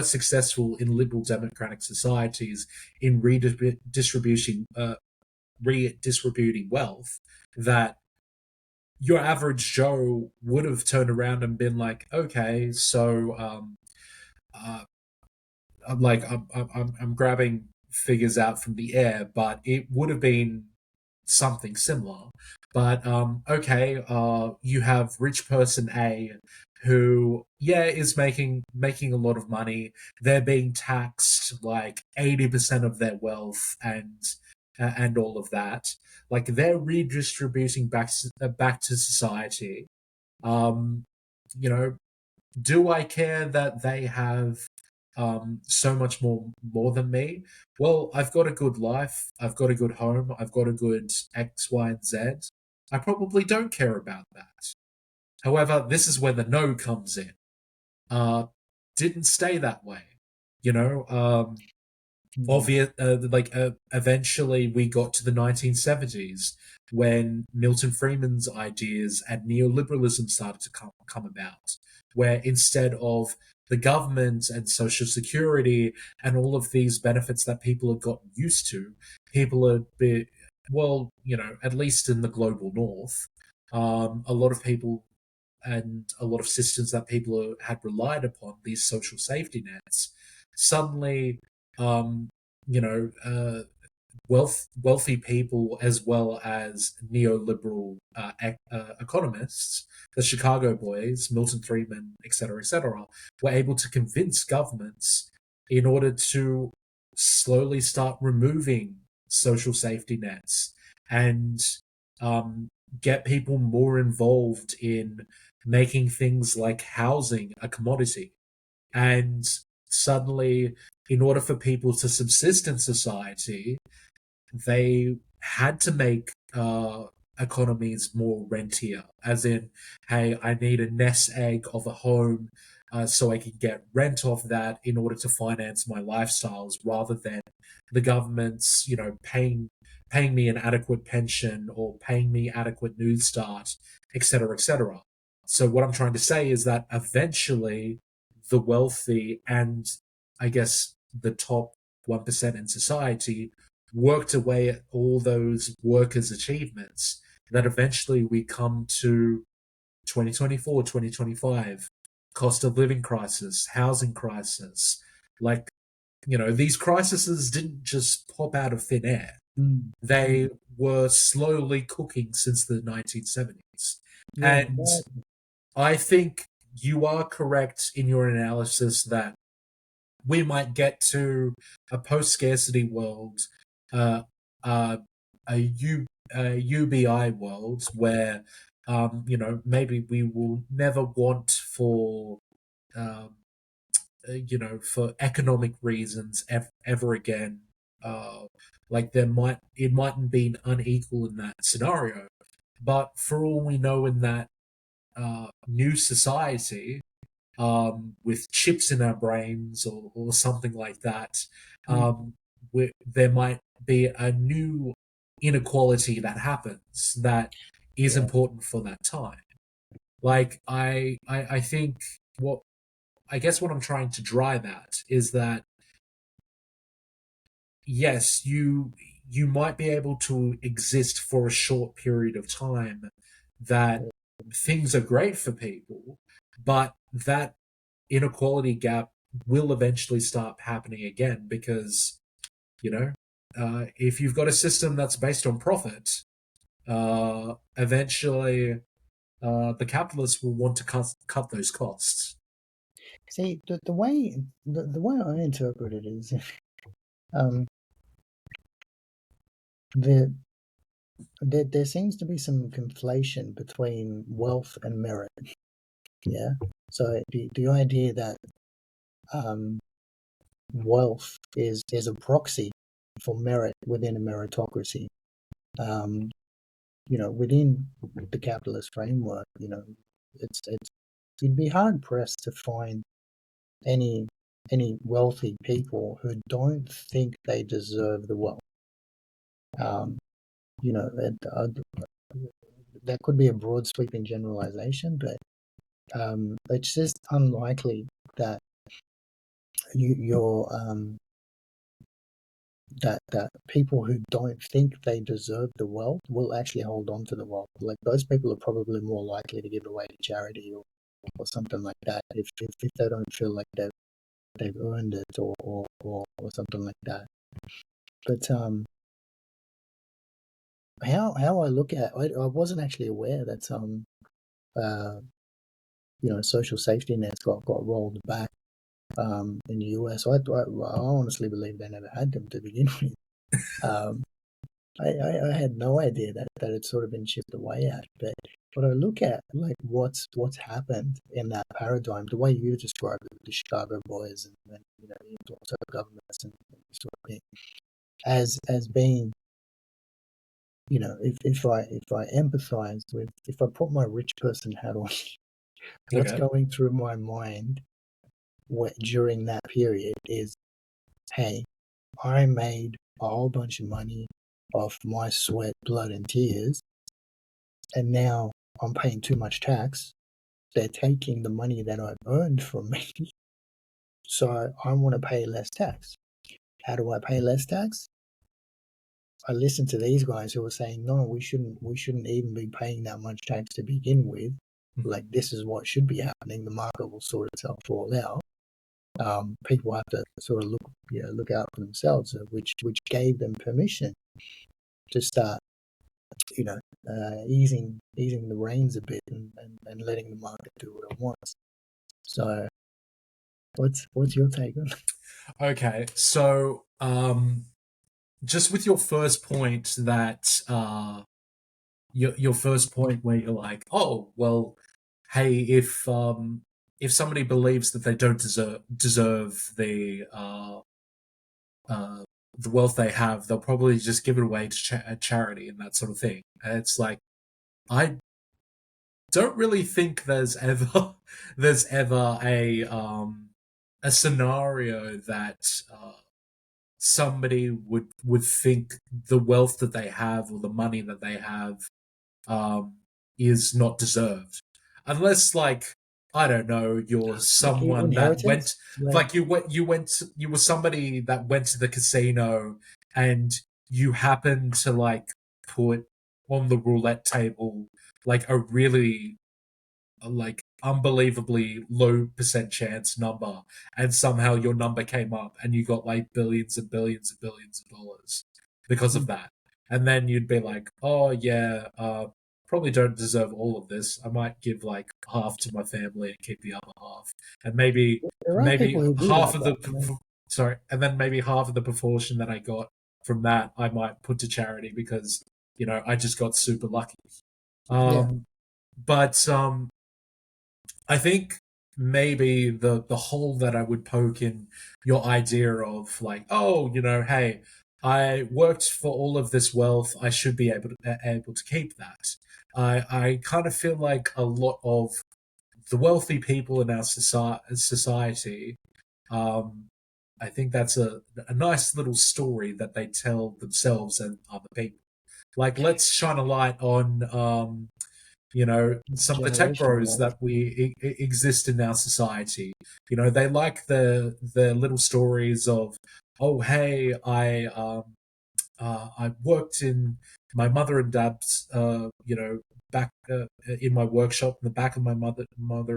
Speaker 1: successful in liberal democratic societies in redistributing wealth, that your average Joe would have turned around and been like, okay, so uh, I'm grabbing figures out from the air, but it would have been something similar. But okay, you have rich person A who, yeah, is making a lot of money. They're being taxed like 80% of their wealth and all of that. Like, they're redistributing back to society. Um, you know, do I care that they have so much more than me? Well, I've got a good life, I've got a good home, I've got a good X, Y, and Z. I probably don't care about that. However, this is where the no comes in. Uh, didn't stay that way, you know.
Speaker 2: Mm.
Speaker 1: Eventually we got to the 1970s when Milton Friedman's ideas and neoliberalism started to come about, where instead of the government and social security and all of these benefits that people had gotten used to, people had been, well, at least in the global north, a lot of people and a lot of systems that people had relied upon, these social safety nets, suddenly, um, you know, uh, wealthy people as well as neoliberal economists, the Chicago boys, Milton Friedman, etc., were able to convince governments in order to slowly start removing social safety nets and um, get people more involved in making things like housing a commodity. And suddenly, in order for people to subsist in society, they had to make economies more rentier. As in, hey, I need a nest egg of a home so I can get rent off that in order to finance my lifestyles, rather than the government's, paying me an adequate pension or paying me adequate New Start, etc., etc. So what I'm trying to say is that eventually the wealthy and, I guess, the top 1% in society worked away at all those workers' achievements, that eventually we come to 2024, 2025, cost of living crisis, housing crisis. Like, these crises didn't just pop out of thin air.
Speaker 2: Mm.
Speaker 1: They were slowly cooking since the 1970s.
Speaker 2: Yeah,
Speaker 1: And I think you are correct in your analysis that we might get to a post-scarcity world, uh, uh, a UBI world where, maybe we will never want um, for economic reasons ever again. Uh, like, it mightn't be unequal in that scenario, but for all we know, in that new society, with chips in our brains or something like that,
Speaker 2: mm.
Speaker 1: there might be a new inequality that happens that is
Speaker 2: Yeah.
Speaker 1: important for that time. Like, I think what I guess what I'm trying to drive at is that, yes, you might be able to exist for a short period of time, that things are great for people, but that inequality gap will eventually start happening again, because, if you've got a system that's based on profit, eventually the capitalists will want to cut those costs.
Speaker 2: See, the way I interpret it is, um, there, there seems to be some conflation between wealth and merit. Yeah. So the idea that um, wealth is a proxy for merit within a meritocracy. Um, within the capitalist framework, it's you'd be hard pressed to find any wealthy people who don't think they deserve the wealth. Um, that could be a broad sweeping generalization, but it's just unlikely that you're that people who don't think they deserve the wealth will actually hold on to the wealth. Like those people are probably more likely to give it away to charity or something like that if they don't feel like they've earned it or something like that. But how I look at I wasn't actually aware that some social safety nets got rolled back in the US. I honestly believe they never had them to begin with. Um, I had no idea that it's sort of been chipped away at. But when I look at like what's happened in that paradigm, the way you described it with the Chicago boys and the also governments and sort of thing, as being, if I empathize with, if I put my rich person hat on, what's
Speaker 1: Okay.
Speaker 2: going through my mind during that period is, hey, I made a whole bunch of money off my sweat, blood, and tears, and now I'm paying too much tax. They're taking the money that I've earned from me, so I want to pay less tax. How do I pay less tax? I listened to these guys who were saying, no, we shouldn't even be paying that much tax to begin with. Like, this is what should be happening. The market will sort itself all out. People have to sort of look out for themselves, which gave them permission to start, easing the reins a bit and letting the market do what it wants. So, what's your take on it?
Speaker 1: Okay, so just with your first point that your first point where you're like, oh well, hey, if somebody believes that they don't deserve uh, the wealth they have, they'll probably just give it away to charity and that sort of thing. And it's like I don't really think there's ever a scenario that somebody would think the wealth that they have or the money that they have um, is not deserved, unless like I don't know, you're
Speaker 2: Like
Speaker 1: someone that went
Speaker 2: inheritance? Like,
Speaker 1: like you were somebody that went to the casino and you happened to like put on the roulette table like a really like unbelievably low percent chance number, and somehow your number came up and you got like billions and billions and billions of dollars because of that. And then you'd be like, oh yeah, probably don't deserve all of this. I might give like half to my family and keep the other half, and
Speaker 2: there are
Speaker 1: maybe
Speaker 2: people who do
Speaker 1: half
Speaker 2: that,
Speaker 1: of
Speaker 2: though.
Speaker 1: the sorry, and then maybe half of the proportion that I got from that I might put to charity because I just got super lucky.
Speaker 2: Yeah,
Speaker 1: um but I think maybe the hole that I would poke in your idea of like, oh, hey, I worked for all of this wealth, I should be able to keep that. I kind of feel like a lot of the wealthy people in our society, um, I think that's a nice little story that they tell themselves and other people. Like, let's shine a light on some of the tech
Speaker 2: generational
Speaker 1: bros
Speaker 2: wealth.
Speaker 1: that we exist in our society. They like the little stories of, oh hey, I worked in my mother and dad's back in my workshop in the back of my mother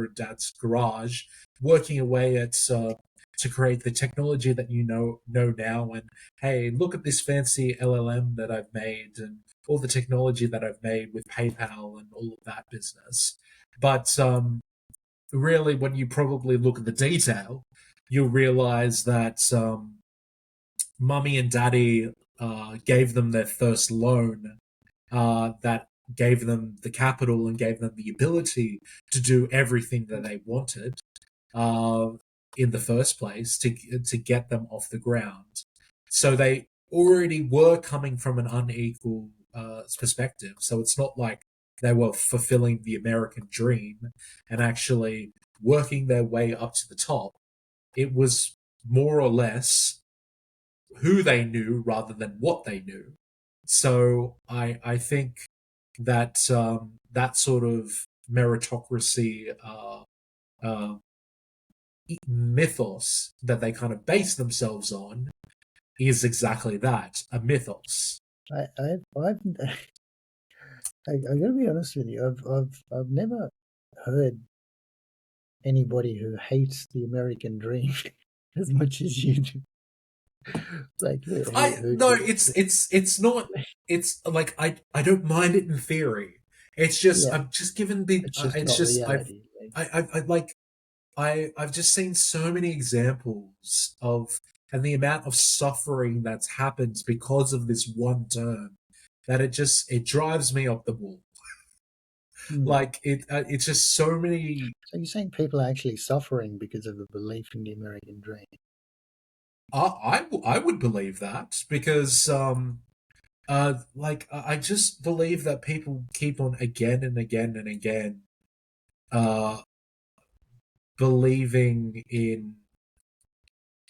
Speaker 1: and dad's garage, working away at to create the technology that know now. And hey, look at this fancy LLM that I've made, and all the technology that I've made with PayPal and all of that business. But really, when you probably look at the detail, you'll realize that mummy and daddy gave them their first loan, that gave them the capital and gave them the ability to do everything that they wanted uh, in the first place to get them off the ground. So they already were coming from an unequal perspective. So it's not like they were fulfilling the American dream and actually working their way up to the top. It was more or less who they knew rather than what they knew. So I think that that sort of meritocracy uh, mythos that they kind of base themselves on is exactly that, a mythos.
Speaker 2: I've I gotta be honest with you. I've never heard anybody who hates the American dream as much as you do. Like
Speaker 1: I no, it's not. It's like I don't mind it in theory. It's just
Speaker 2: yeah,
Speaker 1: I've just given the.
Speaker 2: it's just
Speaker 1: It's
Speaker 2: not
Speaker 1: just
Speaker 2: reality. Like,
Speaker 1: I've like I've just seen so many examples of and the amount of suffering that's happened because of this one term that it drives me up the wall.
Speaker 2: hmm.
Speaker 1: Like it's just so many.
Speaker 2: So you're saying people are actually suffering because of a belief in the American dream?
Speaker 1: I would believe that because like I just believe that people keep on again and again and again uh believing in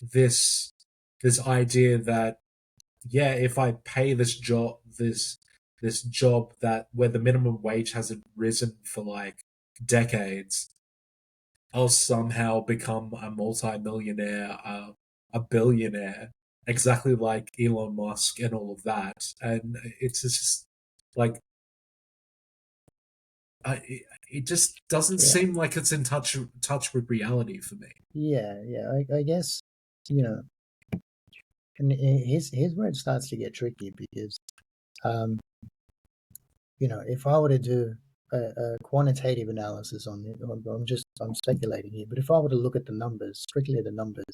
Speaker 1: this this idea that yeah, if I pay this job that where the minimum wage hasn't risen for like decades, I'll somehow become a multimillionaire, a billionaire, exactly like Elon Musk and all of that. And it's just like it just doesn't
Speaker 2: Yeah,
Speaker 1: seem like it's in touch with reality for me.
Speaker 2: yeah. I guess you know, and here's where it starts to get tricky because um, if I were to do a quantitative analysis on it, I'm speculating here, but if I were to look at the numbers, strictly the numbers,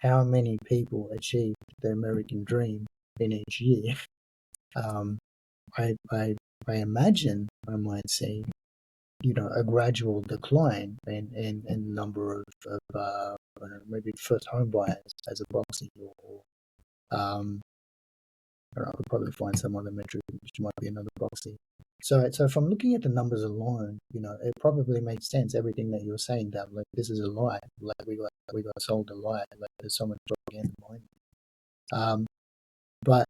Speaker 2: how many people achieved the American dream in each year, um, I, I I imagine I might see a gradual decline in the number of I don't know, maybe first home buyers as a proxy, or I don't know, I could probably find some other metric which might be another proxy. So if I'm looking at the numbers alone, it probably makes sense. Everything that you're saying, that like this is a lie, like we got sold a lie, like there's so much propaganda behind it. But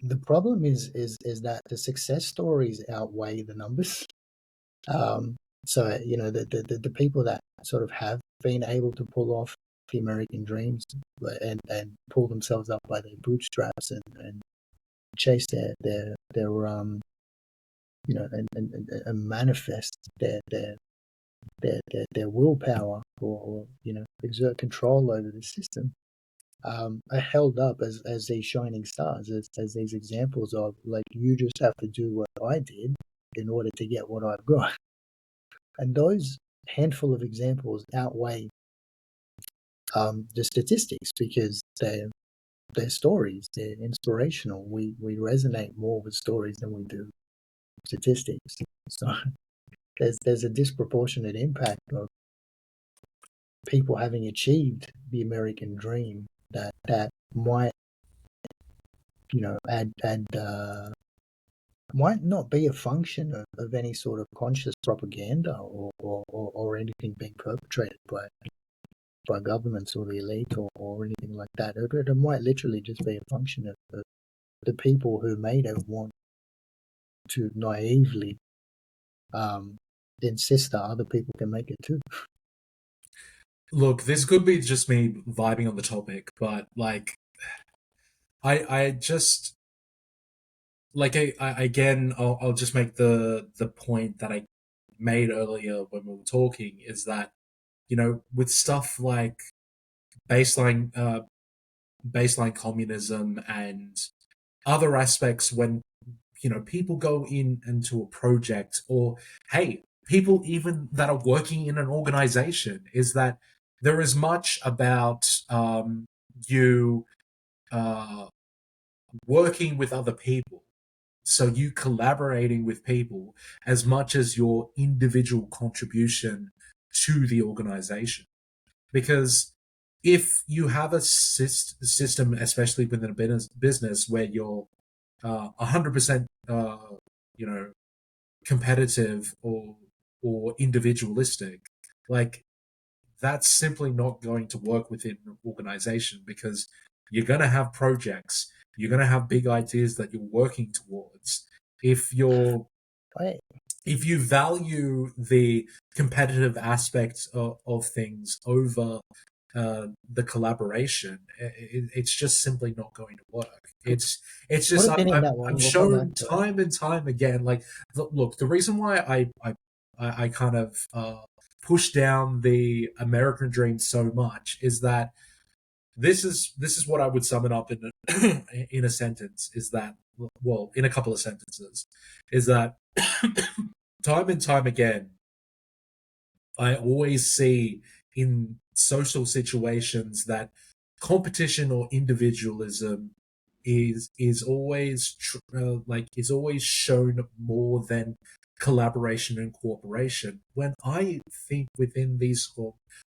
Speaker 2: the problem is that the success stories outweigh the numbers. So the people that sort of have been able to pull off the American dreams and pull themselves up by their bootstraps and chase their and manifest their willpower, or exert control over the system, are held up as these shining stars, as these examples of, like, you just have to do what I did in order to get what I've got. And those handful of examples outweigh the statistics, because they're stories, they're inspirational. We resonate more with stories than we do statistics. So there's a disproportionate impact of people having achieved the American dream that might add might not be a function of any sort of conscious propaganda, or anything being perpetrated by governments or the elite, or anything like that. It might literally just be a function of the people who made it want to naively insist that other people can make it too.
Speaker 1: Look, this could be just me vibing on the topic, but like I just like again I'll just make the point that I made earlier when we were talking is that with stuff like baseline baseline communism and other aspects, when people go into a project, or hey, people even that are working in an organization, is that there is much about you uh working with other people. So you collaborating with people as much as your individual contribution to the organization. Because if you have a system, especially within a business where you're 100%, you know, competitive or individualistic, like that's simply not going to work within an organization, because you're going to have projects, you're going to have big ideas that you're working towards. If you're
Speaker 2: Right.
Speaker 1: if you value the competitive aspects of things over the collaboration, it's just simply not going to work. It's
Speaker 2: Put
Speaker 1: just
Speaker 2: a pin in that
Speaker 1: I'm
Speaker 2: one. We'll come back
Speaker 1: shown
Speaker 2: to it.
Speaker 1: time and time again. Like, look, the reason why I kind of push down the American dream so much is that this is what I would sum it up in in a sentence. Is that, well, in a couple of sentences, is that time and time again, I always see in social situations that competition or individualism is always shown more than collaboration and cooperation. When I think within these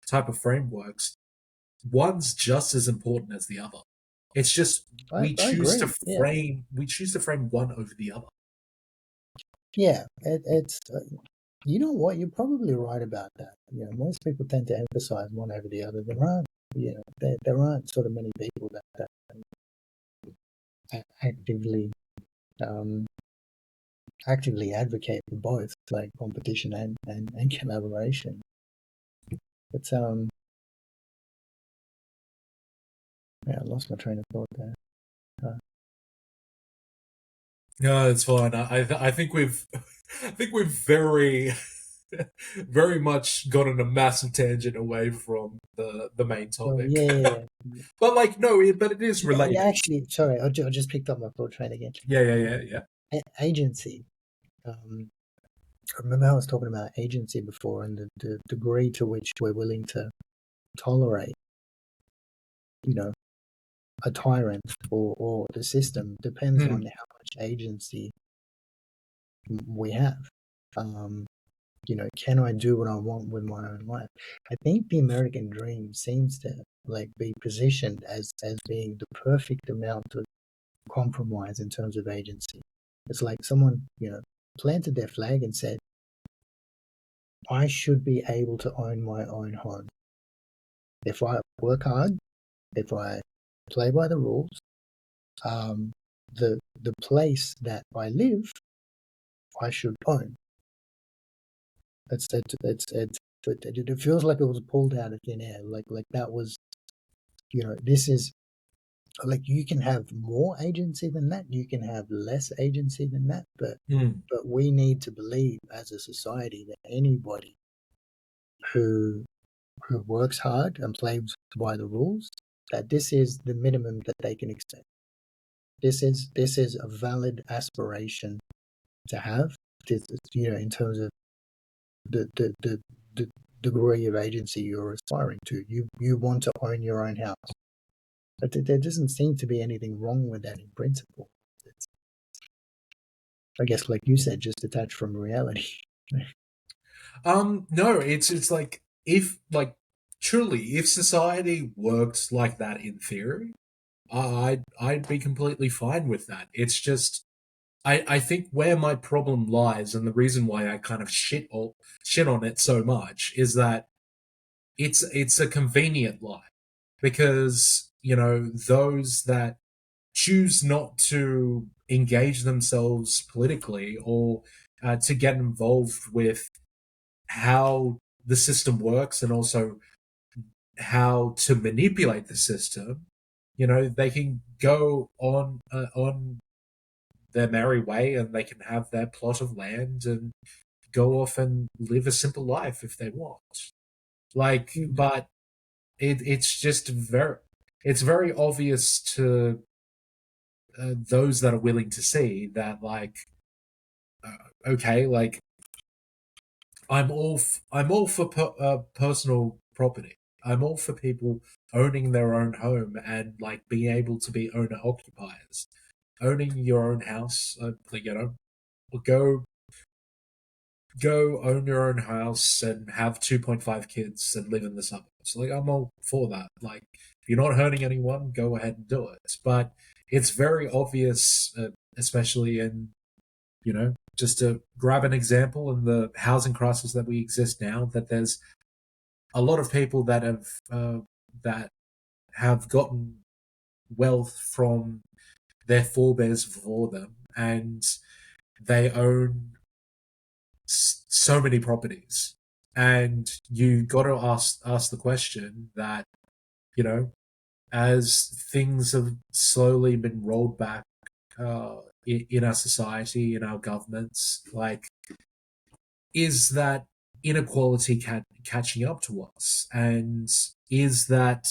Speaker 1: type of frameworks, one's just as important as the other. It's just
Speaker 2: I agree. Yeah.
Speaker 1: we choose to frame one over the other.
Speaker 2: Yeah. It's you know what? You're probably right about that. You know, most people tend to emphasize one over the other. There aren't sort of many people that actively um, actively advocate for both, like competition and collaboration. But yeah, I lost my train of thought there.
Speaker 1: No, it's fine. I think we've I think we've very much gone on a massive tangent away from the main
Speaker 2: Well,
Speaker 1: topic.
Speaker 2: yeah.
Speaker 1: But like, no, but it is
Speaker 2: Yeah,
Speaker 1: related.
Speaker 2: actually, sorry, I just picked up my thought train again.
Speaker 1: Yeah.
Speaker 2: Agency. I remember I was talking about agency before and the degree to which we're willing to tolerate, you know, a tyrant or the system depends on
Speaker 1: Hmm.
Speaker 2: how much agency we have. Um, you know, can I do what I want with my own life? I think the American dream seems to like be positioned as being the perfect amount of compromise in terms of agency. It's like someone, you know, planted their flag and said, I should be able to own my own home. If I work hard, if I play by the rules, um, the place that I live, I should own. It feels like it was pulled out of thin air. Like that was, you know, this is like you can have more agency than that. You can have less agency than that.
Speaker 1: Hmm.
Speaker 2: But we need to believe as a society that anybody who who works hard and plays by the rules, that this is the minimum that they can expect. This is a valid aspiration to have. This, you know, in terms of the degree of agency you're aspiring to. You want to own your own house. But there doesn't seem to be anything wrong with that in principle. It's, I guess, like you said, just detached from reality.
Speaker 1: No, it's like, if like truly, if society worked like that in theory, I'd be completely fine with that. It's just I think where my problem lies, and the reason why I kind of shit on it so much, is that it's a convenient lie, because those that choose not to engage themselves politically, or to get involved with how the system works, and also how to manipulate the system, they can go on their merry way, and they can have their plot of land and go off and live a simple life if they want. Like,
Speaker 2: Mm.
Speaker 1: but it's very obvious to those that are willing to see that, like, okay, like, I'm all for personal property. I'm all for people owning their own home and like being able to be owner occupiers. owning your own house, go go own your own house and have 2.5 kids and live in the suburbs. Like, I'm all for that. Like, if you're not hurting anyone, go ahead and do it. But it's very obvious, especially in, just to grab an example in the housing crisis that we exist now, that there's a lot of people that have gotten wealth from their forebears before them, and they own so many properties, and you got to ask the question that, as things have slowly been rolled back in our society, in our governments, like, is that inequality catching up to us, and is that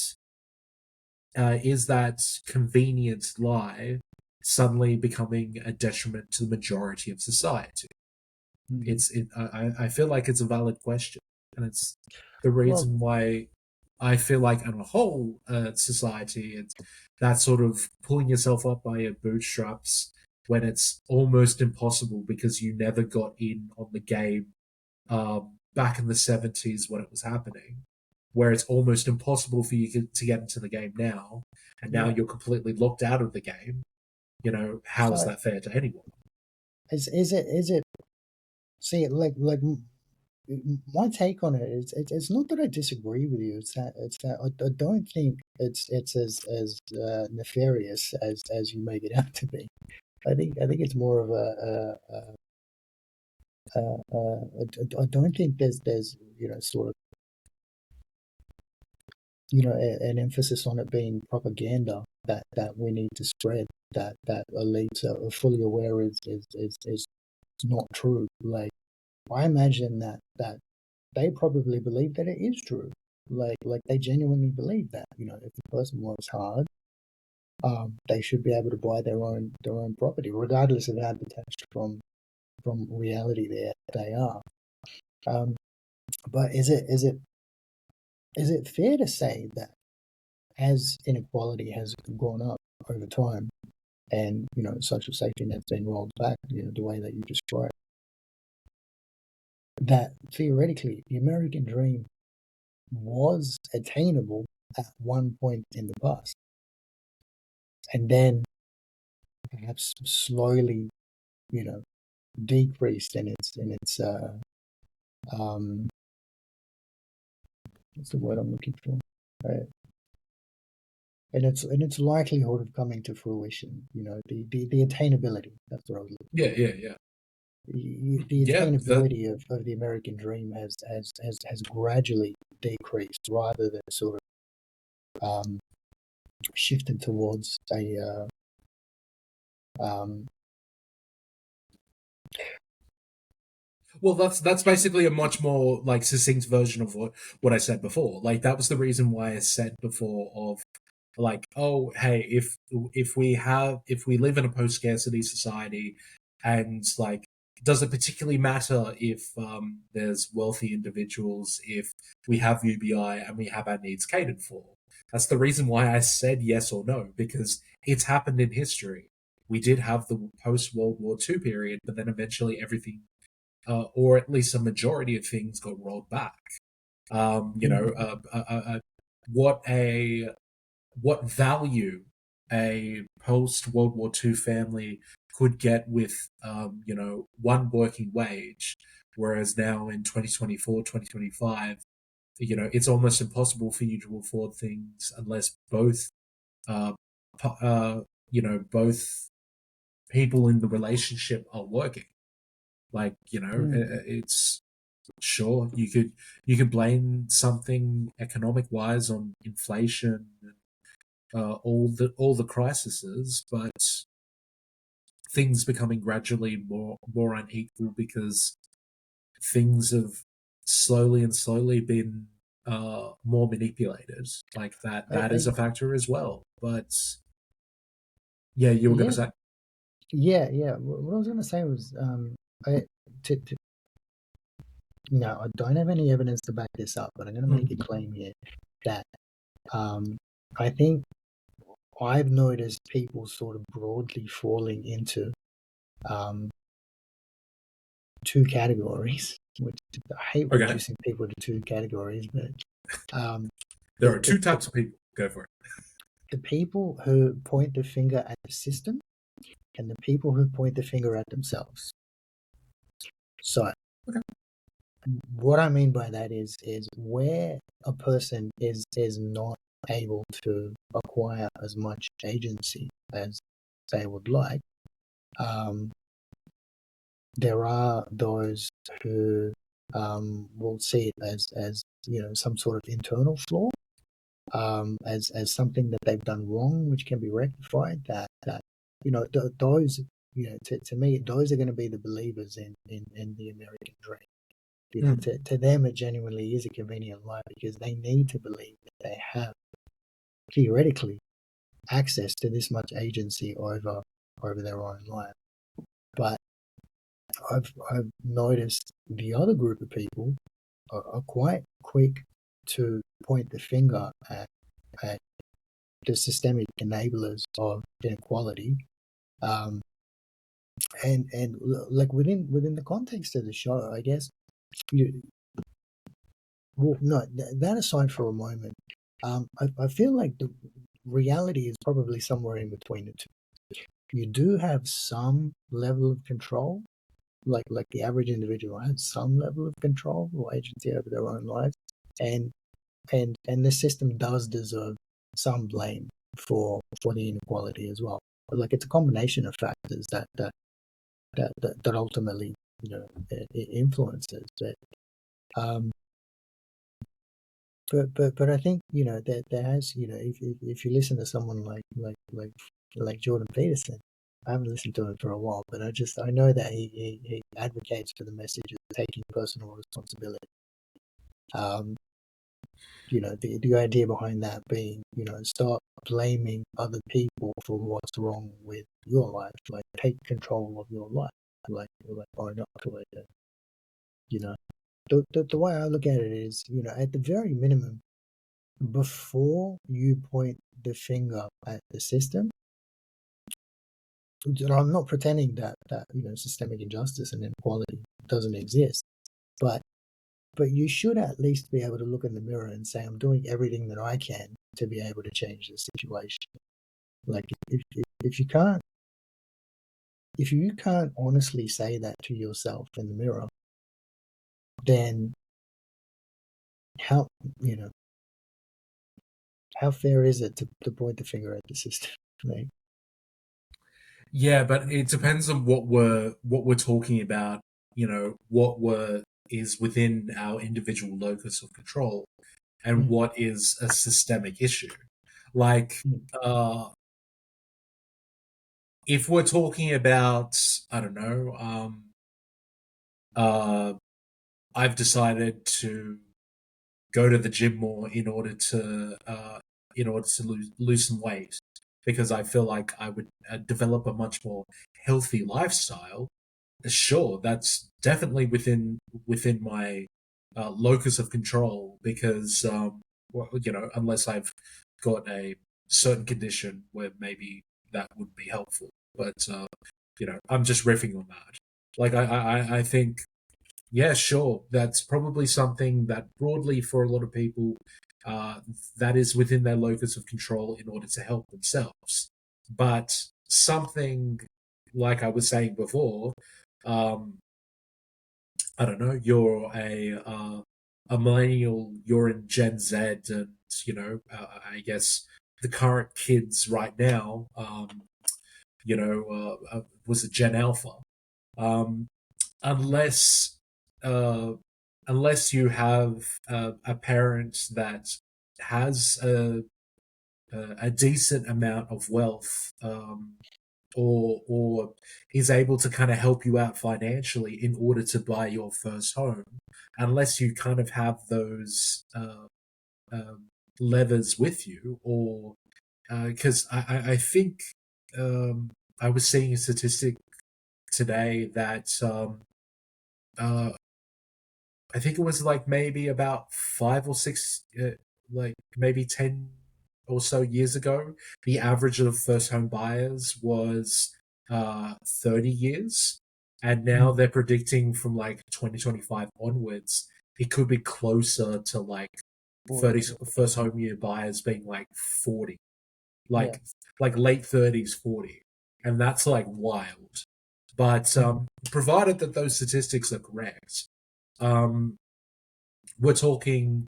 Speaker 1: convenient lie suddenly becoming a detriment to the majority of society? I feel like it's a valid question, and it's the
Speaker 2: Well,
Speaker 1: reason why I feel like, on a whole, society, it's that sort of pulling yourself up by your bootstraps when it's almost impossible because you never got in on the game back in the 70s when it was happening, where it's almost impossible for you to get into the game now, and now
Speaker 2: yeah.
Speaker 1: you're completely locked out of the game. How is
Speaker 2: So
Speaker 1: that fair to anyone?
Speaker 2: is it? See, my take on it is it's not that I disagree with you. It's that I don't think it's as nefarious as you make it out to be. I think it's more of I don't think there's sort of an emphasis on it being propaganda that we need to spread, that elites are fully aware is not true. Like, I imagine that they probably believe that it is true. Like they genuinely believe that if the person works hard, they should be able to buy their own property, regardless of how detached from reality they are. Um, but is it fair to say that as inequality has gone up over time, and social safety net's been rolled back, the way that you described, that theoretically the American dream was attainable at one point in the past, and then perhaps slowly, decreased in its um, what's the word I'm looking for? And its likelihood of coming to fruition, the attainability. That's what I was looking
Speaker 1: Yeah,
Speaker 2: for.
Speaker 1: yeah, yeah.
Speaker 2: The
Speaker 1: Yeah, that
Speaker 2: attainability of the American dream has gradually decreased, rather than sort of shifted towards a um,
Speaker 1: well, that's basically a much more like succinct version of what I said before. Like, that was the reason why I said before of, like, oh, hey, if we live in a post scarcity society, and, like, does it particularly matter if there's wealthy individuals, if we have UBI and we have our needs catered for? That's the reason why I said yes or no, because it's happened in history. We did have the post World War II period, but then eventually everything, or at least a majority of things, got rolled back. Um, you know,
Speaker 2: mm,
Speaker 1: uh, uh, uh, uh, what a what value a post World War II family could get with, one working wage, whereas now in 2024, 2025, it's almost impossible for you to afford things unless uh, both people in the relationship are working. Like,
Speaker 2: mm.
Speaker 1: it's sure you could blame something economic wise on inflation, all the crises, but things becoming gradually more unequal because things have slowly and slowly been more manipulated. Like, that is
Speaker 2: I
Speaker 1: a factor as well. But yeah, you were going to
Speaker 2: yeah,
Speaker 1: say.
Speaker 2: yeah. What I was going to say was, I to no, I don't have any evidence to back this up, but I'm going to make a
Speaker 1: Mhm.
Speaker 2: claim here that I think I've noticed people sort of broadly falling into um, two categories, which I hate
Speaker 1: Okay.
Speaker 2: reducing people to two categories, but um,
Speaker 1: There
Speaker 2: the,
Speaker 1: are
Speaker 2: the,
Speaker 1: two
Speaker 2: the,
Speaker 1: types of people. Go for it.
Speaker 2: the people who point the finger at the system and the people who point the finger at themselves. So
Speaker 1: Okay.
Speaker 2: what I mean by that is where a person is not able to acquire as much agency as they would like. There are those who will see it as some sort of internal flaw, as something that they've done wrong, which can be rectified. That those to me those are going to be the believers in the American dream.
Speaker 1: Mm.
Speaker 2: To them it genuinely is a convenient life because they need to believe that they have theoretically access to this much agency over their own life. But I've noticed the other group of people are quite quick to point the finger at the systemic enablers of inequality, um, and like within the context of the show, I guess. You, well, no, that aside for a moment, I feel like the reality is probably somewhere in between the two. You do have some level of control, like the average individual has some level of control or agency over their own lives, and the system does deserve some blame for the inequality as well. But like it's a combination of factors that ultimately it influences it. Um, but I think that there has if you listen to someone like Jordan Peterson. I haven't listened to him for a while, but I know that he advocates for the message of taking personal responsibility. Um, the idea behind that being, start blaming other people for what's wrong with your life. Like take control of your life. Like own up to it. You know, the way I look at it is, at the very minimum, before you point the finger at the system, I'm not pretending that systemic injustice and inequality doesn't exist, but you should at least be able to look in the mirror and say, I'm doing everything that I can to be able to change the situation. Like if you can't honestly say that to yourself in the mirror, then how you know how fair is it to point the finger at the system? Like,
Speaker 1: Yeah, but it depends on what we're talking about. You know, what were is within our individual locus of control, and
Speaker 2: mm,
Speaker 1: what is a systemic issue. Like,
Speaker 2: mm,
Speaker 1: uh, if we're talking about, I don't know, uh, I've decided to go to the gym more in order to lose some weight because I feel like I would develop a much more healthy lifestyle. Sure, that's definitely within my locus of control because well, unless I've got a certain condition where maybe that would be helpful. But I'm just riffing on that. Like I think yeah, sure. That's probably something that broadly for a lot of people, uh, that is within their locus of control in order to help themselves. But something like I was saying before, um, I don't know, you're a millennial, you're in Gen Z, and I guess the current kids right now, was a Gen Alpha. Um, unless uh, unless you have a parent that has a decent amount of wealth, or is able to kind of help you out financially in order to buy your first home, unless you kind of have those levers with you, or because I think I was seeing a statistic today that uh, I think it was like maybe about 5 or 6, like maybe 10. or so years ago, the average of first home buyers was 30 years. And now
Speaker 2: Mm.
Speaker 1: they're predicting from like 2025 onwards, it could be closer to like 30
Speaker 2: 40.
Speaker 1: first home year buyers being like 40,
Speaker 2: Yeah.
Speaker 1: like late 30s, 40. And that's like wild. But
Speaker 2: Mm.
Speaker 1: provided that those statistics are correct, um, we're talking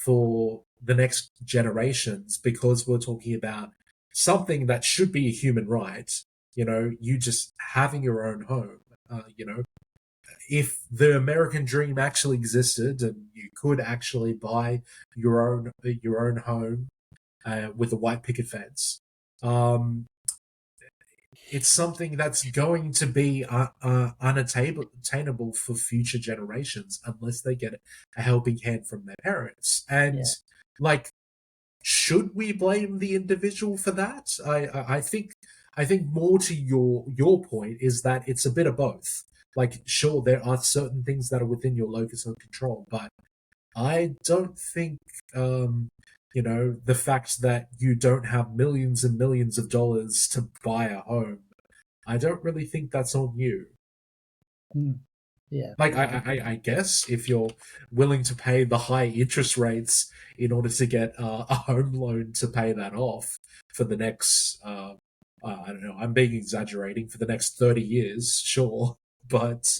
Speaker 1: for the next generations because we're talking about something that should be a human right. You know, you just having your own home. You know, if the American dream actually existed and you could actually buy your own home with a white picket fence, um, it's something that's going to be unattainable for future generations unless they get a helping hand from their parents. And
Speaker 2: Yeah.
Speaker 1: like, should we blame the individual for that? I think more to your point is that it's a bit of both. Like, sure, there are certain things that are within your locus of control, but I don't think, um, you know, the fact that you don't have millions and millions of dollars to buy a home, I don't really think that's on you.
Speaker 2: Mm. Yeah.
Speaker 1: Like,
Speaker 2: No, I
Speaker 1: I guess if you're willing to pay the high interest rates in order to get a home loan to pay that off for the next, I don't know, I'm being exaggerating, for the next 30 years, sure. But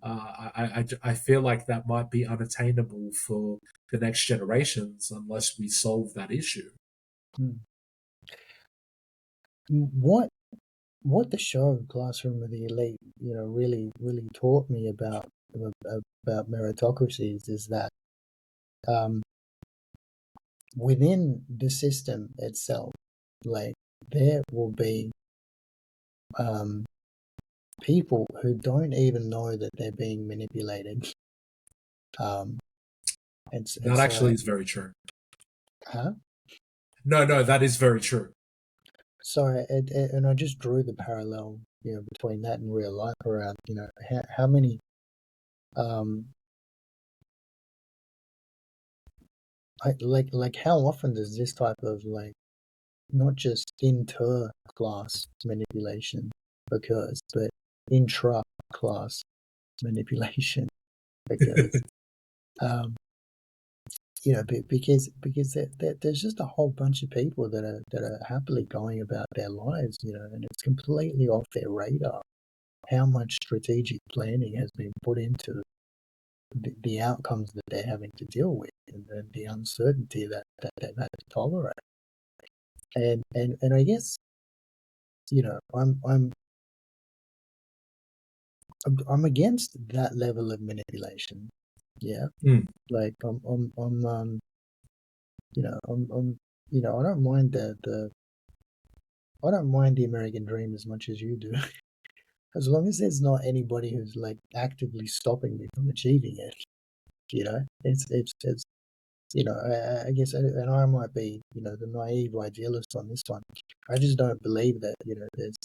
Speaker 1: I feel like that might be unattainable for the next generations unless we solve that issue.
Speaker 2: mm. What the show Classroom of the Elite, really taught me about meritocracies is that um, within the system itself, like there will be um, people who don't even know that they're being manipulated. Um, and
Speaker 1: That
Speaker 2: so,
Speaker 1: actually is very true.
Speaker 2: huh?
Speaker 1: No, no, that is very true.
Speaker 2: So, and I just drew the parallel, between that and real life around, how many, um, like how often does this type of like not just inter-class manipulation occurs, but intra-class manipulation occurs. Um, because there's just a whole bunch of people that are happily going about their lives, and it's completely off their radar how much strategic planning has been put into the outcomes that they're having to deal with and the uncertainty that they've had to tolerate. And I guess I'm against that level of manipulation. Yeah,
Speaker 1: Mm.
Speaker 2: like I'm I'm I don't mind I don't mind the American dream as much as you do, as long as there's not anybody who's like actively stopping me from achieving it. It's I guess, and I might be the naive idealist on this one. I just don't believe that there's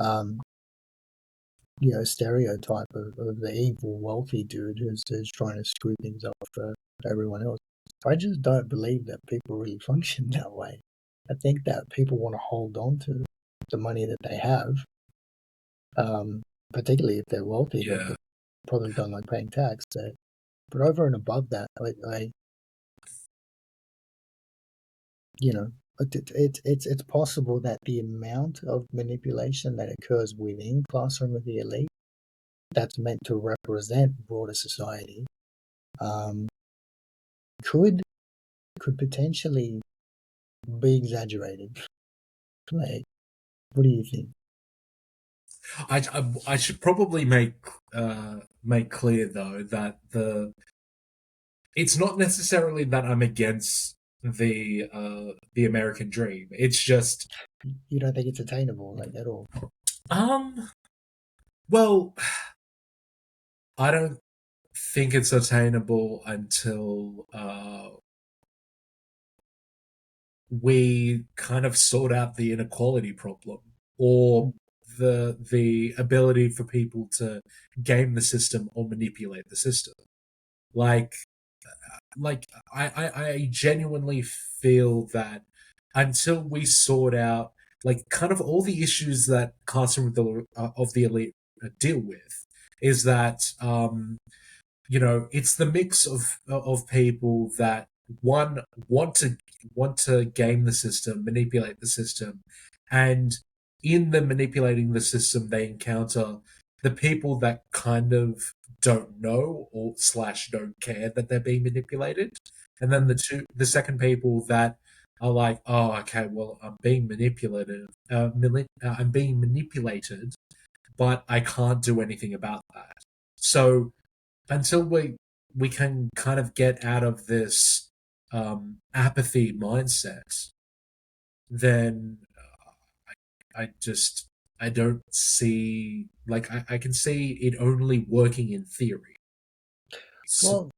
Speaker 2: um stereotype of the evil wealthy dude who's trying to screw things up for everyone else. I just don't believe that people really function that way. I think that people want to hold on to the money that they have, particularly if they're wealthy. They
Speaker 1: Yeah.
Speaker 2: probably don't like paying tax. But over and above that, I you know, it's possible that the amount of manipulation that occurs within Classroom of the Elite that's meant to represent broader society um, could potentially be exaggerated. Like, what do you think?
Speaker 1: I should probably make clear though that it's not necessarily that I'm against the American dream. It's just
Speaker 2: You don't think it's attainable, like at all?
Speaker 1: um well, I don't think it's attainable until we kind of sort out the inequality problem, or
Speaker 2: Mm.
Speaker 1: the ability for people to game the system or manipulate the system. Like, like I genuinely feel that until we sort out like kind of all the issues that classroom of the elite deal with, is that it's the mix of people that one want to game the system, manipulate the system, and in the manipulating the system, they encounter the people that kind of don't know or slash don't care that they're being manipulated, and then the second people that are like, oh, okay, well, I'm being manipulated, I'm being manipulated, but I can't do anything about that. So until we can kind of get out of this apathy mindset, then I just I don't see like I can see it only working in theory. So,
Speaker 2: Well,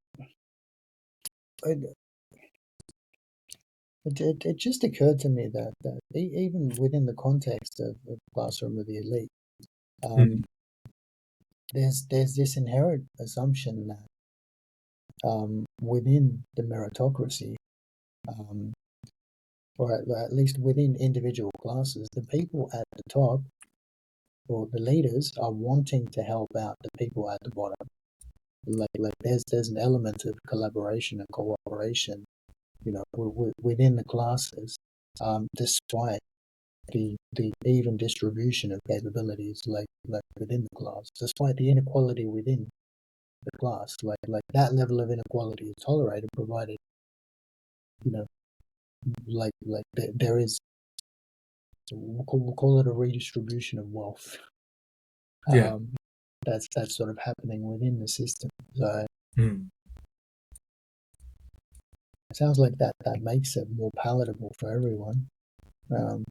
Speaker 2: it, it just occurred to me that even within the context of classroom of the elite, um,
Speaker 1: mm,
Speaker 2: there's this inherent assumption that within the meritocracy, um, or at least within individual classes, the people at the top or the leaders are wanting to help out the people at the bottom. Like there's an element of collaboration and cooperation, within the classes, despite the even distribution of capabilities, like within the class, despite the inequality within the class, like that level of inequality is tolerated, provided you know, there is, we'll call it a redistribution of wealth.
Speaker 1: yeah.
Speaker 2: Um, that's sort of happening within the system. So
Speaker 1: Mm.
Speaker 2: it sounds like that makes it more palatable for everyone. Um,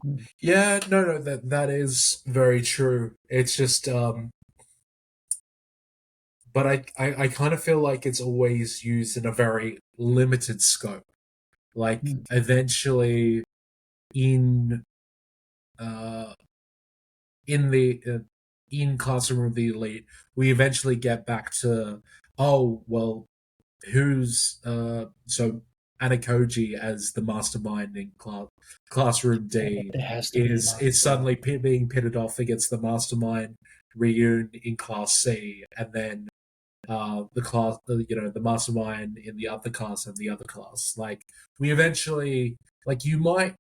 Speaker 2: hmm,
Speaker 1: Yeah, no, that is very true. It's just but I kind of feel like it's always used in a very limited scope. Like
Speaker 2: hmm.
Speaker 1: eventually in uh in the in classroom of the elite, we eventually get back to, oh well, who's so Anakoji as the mastermind in classroom D
Speaker 2: There has to be a
Speaker 1: is
Speaker 2: mastermind.
Speaker 1: suddenly being pitted off against the mastermind Ryun in class C, and then the class, the mastermind in the other class and the other class. Like we eventually, like you might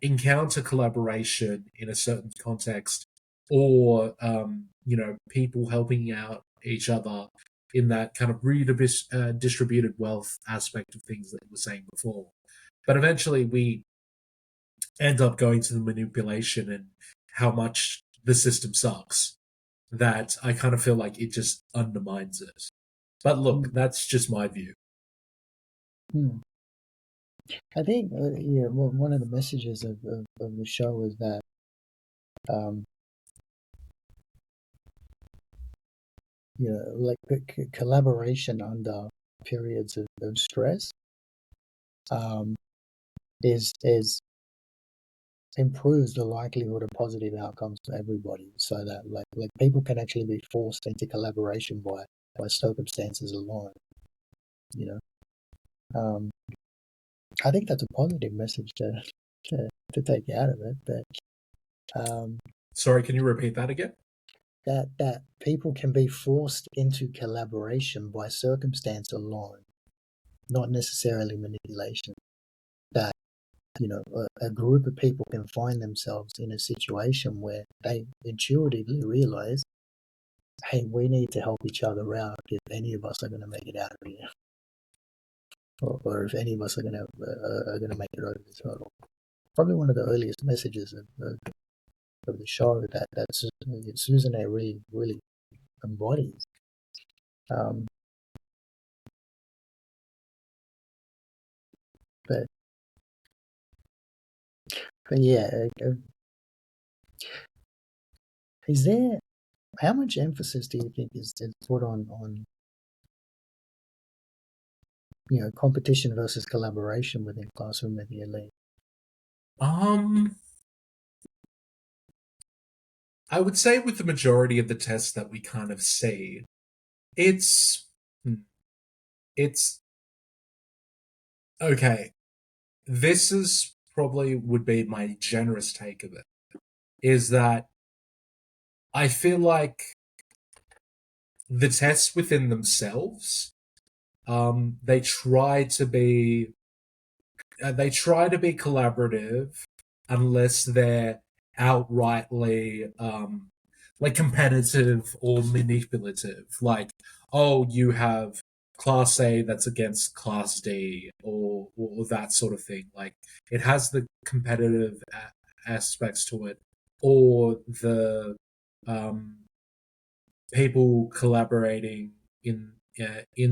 Speaker 1: encounter collaboration in a certain context, or people helping out each other in that kind of redistributed wealth aspect of things that you were saying before. But eventually, we end up going to the manipulation and how much the system sucks. That I kind of feel like it just undermines it. But look,
Speaker 2: Hmm,
Speaker 1: that's just my view.
Speaker 2: hmm. I think yeah, well, one of the messages of the show is that um, like collaboration under periods of stress um, is improves the likelihood of positive outcomes for everybody, so that like people can actually be forced into collaboration by circumstances alone. You know, um, I think that's a positive message to take out of it. But
Speaker 1: Sorry, can you repeat that again?
Speaker 2: that people can be forced into collaboration by circumstance alone, not necessarily manipulation. That a group of people can find themselves in a situation where they intuitively realize, hey, we need to help each other out if any of us are going to make it out of here, or if any of us are going to make it over this hurdle. Probably one of the earliest messages of the show that Susan A. really embodies. Um, but but yeah, is there, how much emphasis do you think is put on competition versus collaboration within classroom and the elite?
Speaker 1: Um, I would say with the majority of the tests that we kind of see, it's it's okay. This is probably would be my generous take of it, is that I feel like the tests within themselves, they try to be collaborative unless they're outrightly like competitive or manipulative. Like, oh, you have Class A that's against Class D, or that sort of thing. Like, it has the competitive aspects to it, or the um, people collaborating in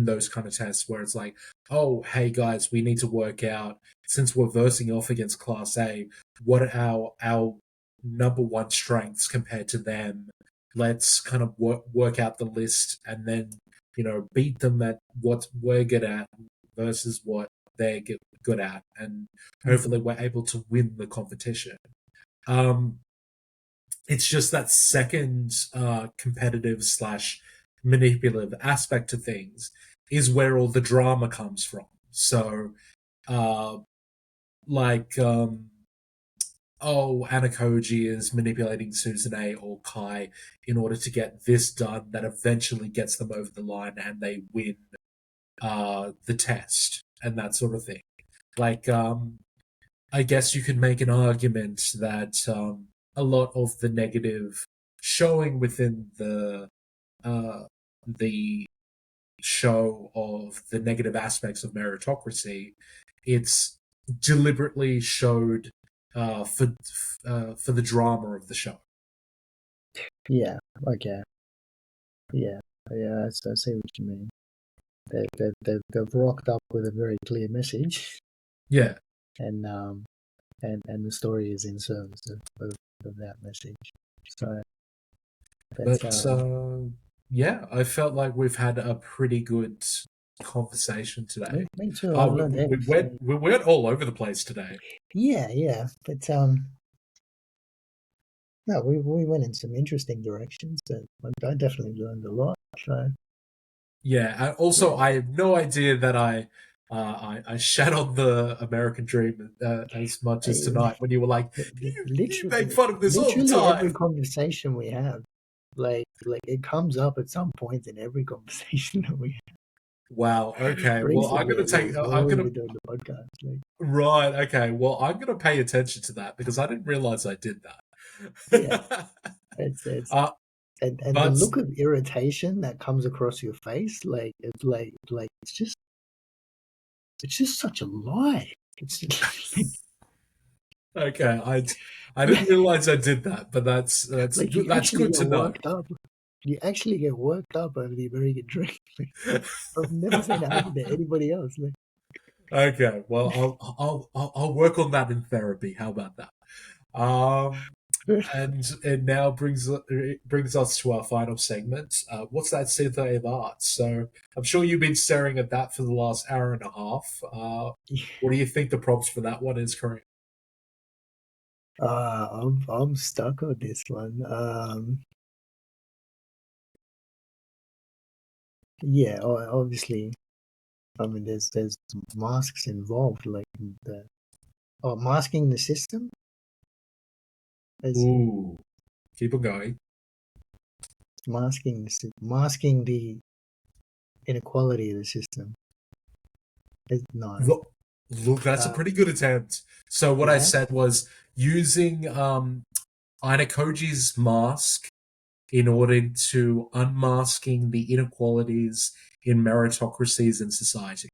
Speaker 1: those kind of tests where it's like, oh, hey guys, we need to work out, since we're versing off against Class A, what are our number one strengths compared to them. Let's kind of work out the list and then beat them at what we're good at versus what they're good at, and
Speaker 2: Mm.
Speaker 1: hopefully we're able to win the competition. Um, it's just that second competitive slash manipulative aspect to things is where all the drama comes from. So, uh, like, oh, Anakoji is manipulating Susanne or Kai in order to get this done that eventually gets them over the line and they win the test and that sort of thing. Like, I guess you could make an argument that a lot of the negative showing within uh, the show of the negative aspects of meritocracy, it's deliberately showed for the drama of the show.
Speaker 2: Yeah. Okay. Yeah. Yeah. I see what you mean. They've rocked up with a very clear message,
Speaker 1: Yeah,
Speaker 2: and and the story is in service of that message. So, but
Speaker 1: but yeah, I felt like we've had a pretty good conversation today.
Speaker 2: me too. I've learned
Speaker 1: We
Speaker 2: heaps.
Speaker 1: went we went all over the place today.
Speaker 2: Yeah, yeah. But no, we went in some interesting directions. That I definitely learned a lot. So
Speaker 1: Yeah, and also
Speaker 2: yeah,
Speaker 1: I have no idea that I shat on the American dream as much as
Speaker 2: I-
Speaker 1: tonight when you were like, you make
Speaker 2: literally,
Speaker 1: fun of this all the
Speaker 2: literally every
Speaker 1: time.
Speaker 2: conversation we have, like it comes up at some point in every conversation that we have.
Speaker 1: Wow. Okay. Well, I'm gonna take. I'm
Speaker 2: While we've
Speaker 1: gonna
Speaker 2: been doing the podcast. Like,
Speaker 1: right. Okay. Well, I'm gonna pay attention to that because I didn't realize I did
Speaker 2: yeah,
Speaker 1: that.
Speaker 2: it's
Speaker 1: uh,
Speaker 2: and the
Speaker 1: but
Speaker 2: look of irritation that comes across your face, like it's just such a lie. It's
Speaker 1: okay, I didn't realize I did that, but
Speaker 2: like you
Speaker 1: that's
Speaker 2: actually
Speaker 1: good
Speaker 2: get
Speaker 1: to know.
Speaker 2: worked up. You actually get worked up over the American dream. Like, I've never seen it happen to anybody else. Like,
Speaker 1: Okay. Well, I'll work on that in therapy. How about that? Um, and it now brings us to our final segment. What's that Cynthia of art? So I'm sure you've been staring at that for the last hour and a half. What do you think the prompts for that one is, Kareem?
Speaker 2: I'm stuck on this one. Yeah, obviously. I mean, there's masks involved, like the masking the system. Is
Speaker 1: Ooh, keep on going.
Speaker 2: masking the inequality of the system. No.
Speaker 1: Look, that's a
Speaker 2: Uh,
Speaker 1: pretty good attempt. So what I
Speaker 2: yeah.
Speaker 1: said was using Aina Koji's mask in order to unmasking the inequalities in meritocracies in society.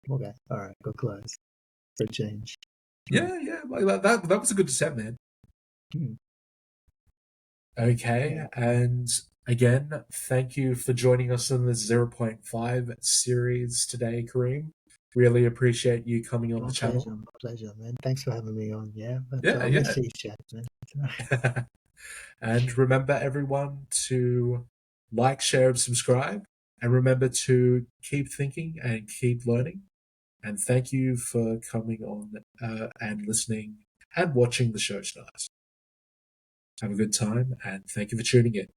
Speaker 2: Okay. All right. Go close for a change. Right.
Speaker 1: Yeah, yeah, like that was a good attempt, man.
Speaker 2: Hmm.
Speaker 1: Okay,
Speaker 2: Yeah.
Speaker 1: and again, thank you for joining us on the zero point 0.5 series today, Kareem. Really appreciate you coming on the channel.
Speaker 2: My pleasure, man. Thanks for having me on. Yeah, but
Speaker 1: Yeah,
Speaker 2: I miss
Speaker 1: yeah.
Speaker 2: these chats, man.
Speaker 1: And remember, everyone, to like, share, and subscribe. And remember to keep thinking and keep learning. And thank you for coming on and listening and watching the show tonight. Have a good time, and thank you for tuning in.